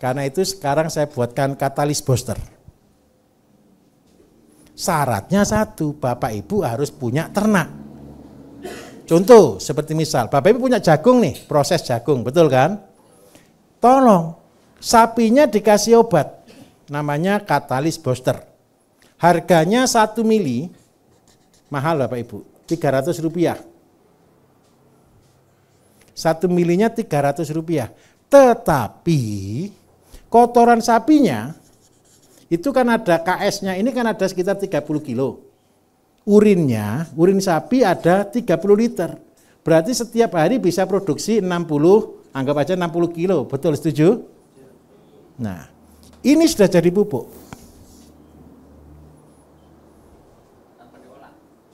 Karena itu sekarang saya buatkan katalis booster. Syaratnya satu, Bapak Ibu harus punya ternak. Contoh, seperti misal, Bapak Ibu punya jagung nih, proses jagung, betul kan? Tolong, sapinya dikasih obat, namanya katalis booster. Harganya 1 mili, mahal Bapak Ibu, 300 rupiah. 1 milinya 300 rupiah. Tetapi, kotoran sapinya, itu kan ada KS-nya, ini kan ada sekitar 30 kilo. Urinnya, urin sapi ada 30 liter. Berarti setiap hari bisa produksi 60, anggap aja 60 kilo. Betul, setuju? Nah, ini sudah jadi pupuk.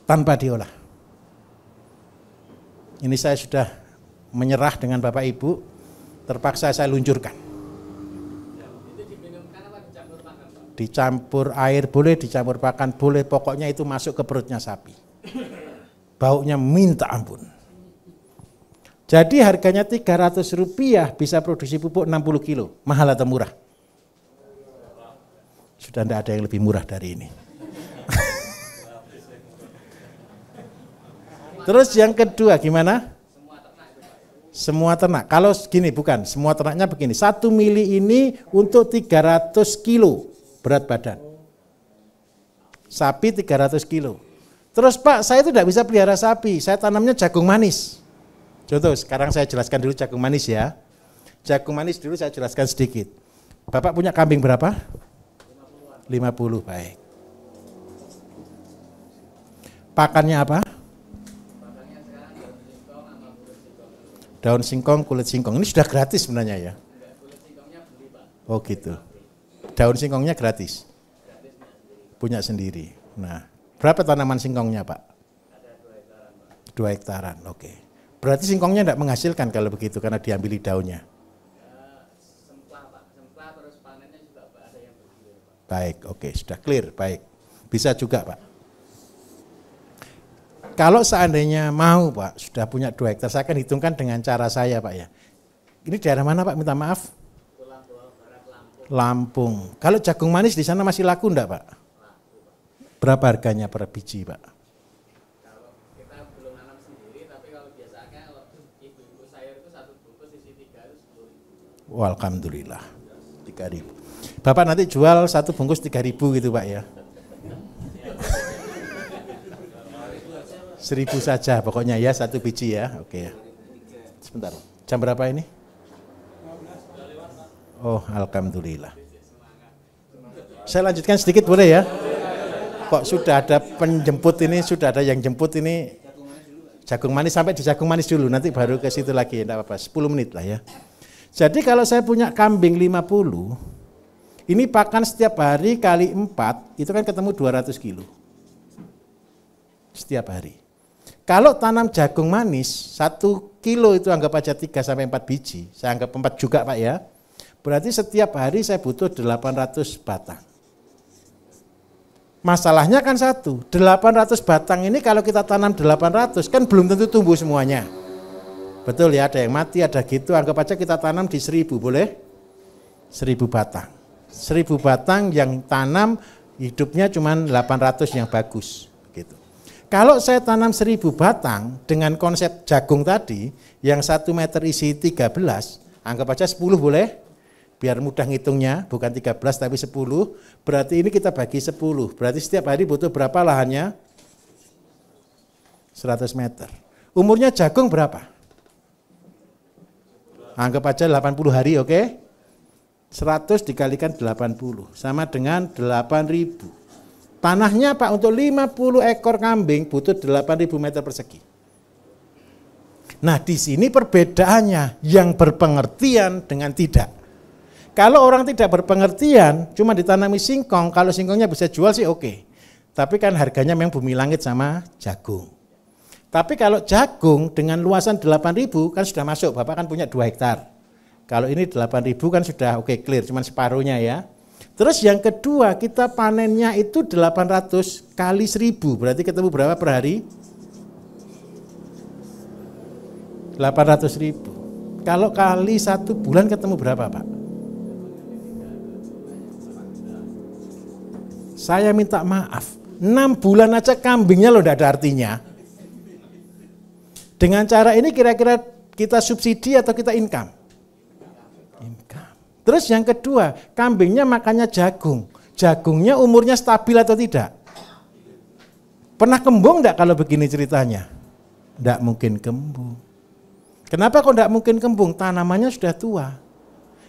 Tanpa diolah. Ini saya sudah menyerah dengan Bapak Ibu, terpaksa saya luncurkan. Dicampur air boleh, dicampur pakan boleh, pokoknya itu masuk ke perutnya sapi. Baunya minta ampun. Jadi harganya 300 rupiah bisa produksi pupuk 60 kilo. Mahal atau murah? Sudah tidak ada yang lebih murah dari ini. Terus yang kedua gimana? Semua ternak. Kalau gini bukan, semua ternaknya begini. 1 mili ini untuk 300 kilo. Berat badan. Sapi 300 kilo. Terus Pak, saya itu tidak bisa pelihara sapi, saya tanamnya jagung manis. Contoh, sekarang saya jelaskan dulu jagung manis ya. Jagung manis dulu saya jelaskan sedikit. Bapak punya kambing berapa? 50, baik. Pakannya apa? Pakannya sekarang daun singkong sama kulit singkong. Daun singkong, kulit singkong. Ini sudah gratis sebenarnya ya? Kulit singkongnya beli Pak. Oh gitu. Daun singkongnya gratis? Punya sendiri. Nah, berapa tanaman singkongnya Pak? Ada 2 hektaran Pak. 2 hektaran, oke. Berarti singkongnya tidak menghasilkan kalau begitu karena diambil daunnya? Semplah Pak, semplah terus panennya juga Pak, ada yang bergilir Pak. Baik, oke, sudah clear, baik. Bisa juga Pak. Kalau seandainya mau Pak, sudah punya 2 hektar, saya akan hitungkan dengan cara saya Pak ya. Ini daerah mana Pak, minta maaf? Lampung. Kalau jagung manis di sana masih laku enggak Pak? Berapa harganya per biji Pak? Kalau kita belum nanam sendiri, tapi kalau biasanya kalau ibu-ibu sayur itu 1 bungkus isi 3 itu 10.000. Alhamdulillah, 3.000. Bapak nanti jual 1 bungkus 3.000 gitu Pak ya? 1.000 saja pokoknya ya, 1 biji ya, oke ya. Sebentar, jam berapa ini? Oh, alhamdulillah. Saya lanjutkan sedikit boleh ya? Kok sudah ada penjemput ini, sudah ada yang jemput ini. Jagung manis, sampai di jagung manis dulu, nanti baru ke situ lagi, enggak apa-apa, 10 menit lah ya. Jadi kalau saya punya kambing 50, ini pakan setiap hari kali 4, itu kan ketemu 200 kilo. Setiap hari. Kalau tanam jagung manis, 1 kilo itu anggap aja 3-4 biji, saya anggap 4 juga Pak ya. Berarti setiap hari saya butuh 800 batang. Masalahnya kan satu, 800 batang ini kalau kita tanam 800 kan belum tentu tumbuh semuanya. Betul ya, ada yang mati, ada gitu, anggap aja kita tanam di 1000, boleh? 1000 batang. 1000 batang yang tanam hidupnya cuma 800 yang bagus. Gitu. Kalau saya tanam 1000 batang dengan konsep jagung tadi, yang 1 meter isi 13, anggap aja 10 boleh? biar mudah ngitungnya, bukan 13 tapi 10, berarti ini kita bagi 10, berarti setiap hari butuh berapa lahannya? 100 meter. Umurnya jagung berapa? Anggap aja 80 hari, oke? 100 dikalikan 80, sama dengan 8.000. Tanahnya Pak untuk 50 ekor kambing butuh 8.000 meter persegi. Nah di sini perbedaannya yang berpengertian dengan tidak. Kalau orang tidak berpengertian, cuma ditanami singkong, kalau singkongnya bisa jual sih oke. Tapi kan harganya memang bumi langit sama jagung. Tapi kalau jagung dengan luasan 8.000 kan sudah masuk, Bapak kan punya 2 hektar. Kalau ini 8.000 kan sudah oke clear, cuma separuhnya ya. Terus yang kedua kita panennya itu 800 kali 1.000, berarti ketemu berapa per hari? 800.000. Kalau kali 1 bulan ketemu berapa Pak? Saya minta maaf, 6 bulan aja kambingnya loh tidak ada artinya. Dengan cara ini kira-kira kita subsidi atau kita income? Income. Terus yang kedua, kambingnya makannya jagung. Jagungnya umurnya stabil atau tidak? Pernah kembung enggak kalau begini ceritanya? Enggak mungkin kembung. Kenapa kok enggak mungkin kembung? Tanamannya sudah tua.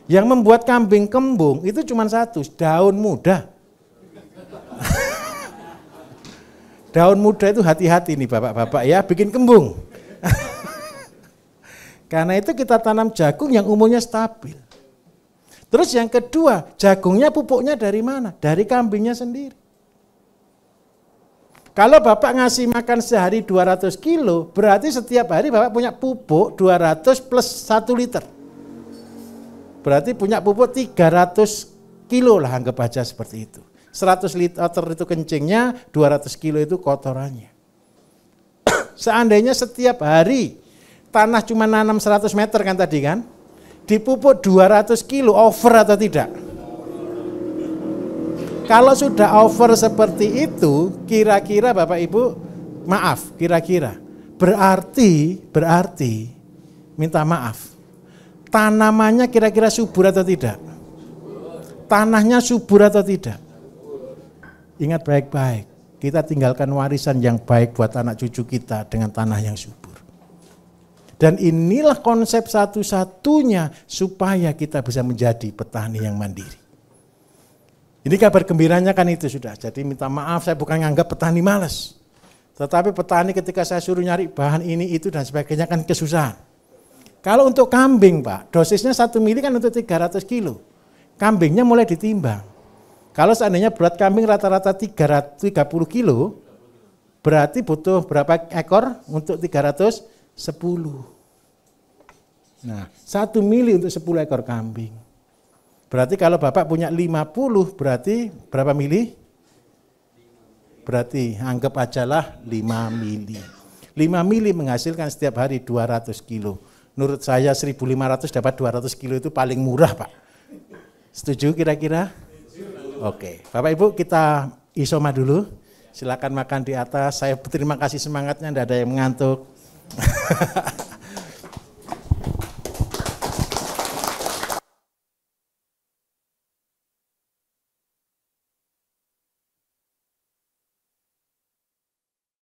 Yang membuat kambing kembung itu cuma satu, daun muda. Daun muda itu hati-hati nih bapak-bapak ya, bikin kembung. Karena itu kita tanam jagung yang umurnya stabil. Terus yang kedua, jagungnya pupuknya dari mana? Dari kambingnya sendiri. Kalau Bapak ngasih makan sehari 200 kilo, berarti setiap hari Bapak punya pupuk 200 plus 1 liter. Berarti punya pupuk 300 kilo lah, anggap aja seperti itu. 100 liter itu kencingnya, 200 kilo itu kotorannya. Seandainya setiap hari tanah cuma nanam 100 meter kan tadi kan? Dipupuk 200 kilo, over atau tidak? Kalau sudah over seperti itu, kira-kira Bapak Ibu, maaf, kira-kira, berarti, minta maaf, tanamannya kira-kira subur atau tidak? Tanahnya subur atau tidak? Ingat baik-baik, kita tinggalkan warisan yang baik buat anak cucu kita dengan tanah yang subur. Dan inilah konsep satu-satunya supaya kita bisa menjadi petani yang mandiri. Ini kabar gembiranya kan itu sudah. Jadi minta maaf, saya bukan nganggap petani malas. Tetapi petani ketika saya suruh nyari bahan ini, itu dan sebagainya kan kesusahan. Kalau untuk kambing Pak, dosisnya 1 mili kan untuk 300 kilo. Kambingnya mulai ditimbang. Kalau seandainya berat kambing rata-rata 330 kilo, berarti butuh berapa ekor untuk 310. Nah, 1 mili untuk 10 ekor kambing. Berarti kalau Bapak punya 50, berarti berapa mili? Berarti anggap ajalah 5 mili. 5 mili menghasilkan setiap hari 200 kilo. Menurut saya 1.500 dapat 200 kilo itu paling murah Pak. Setuju kira-kira? Oke, Bapak Ibu kita isoma dulu. Silakan makan di atas. Saya berterima kasih semangatnya, tidak ada yang mengantuk.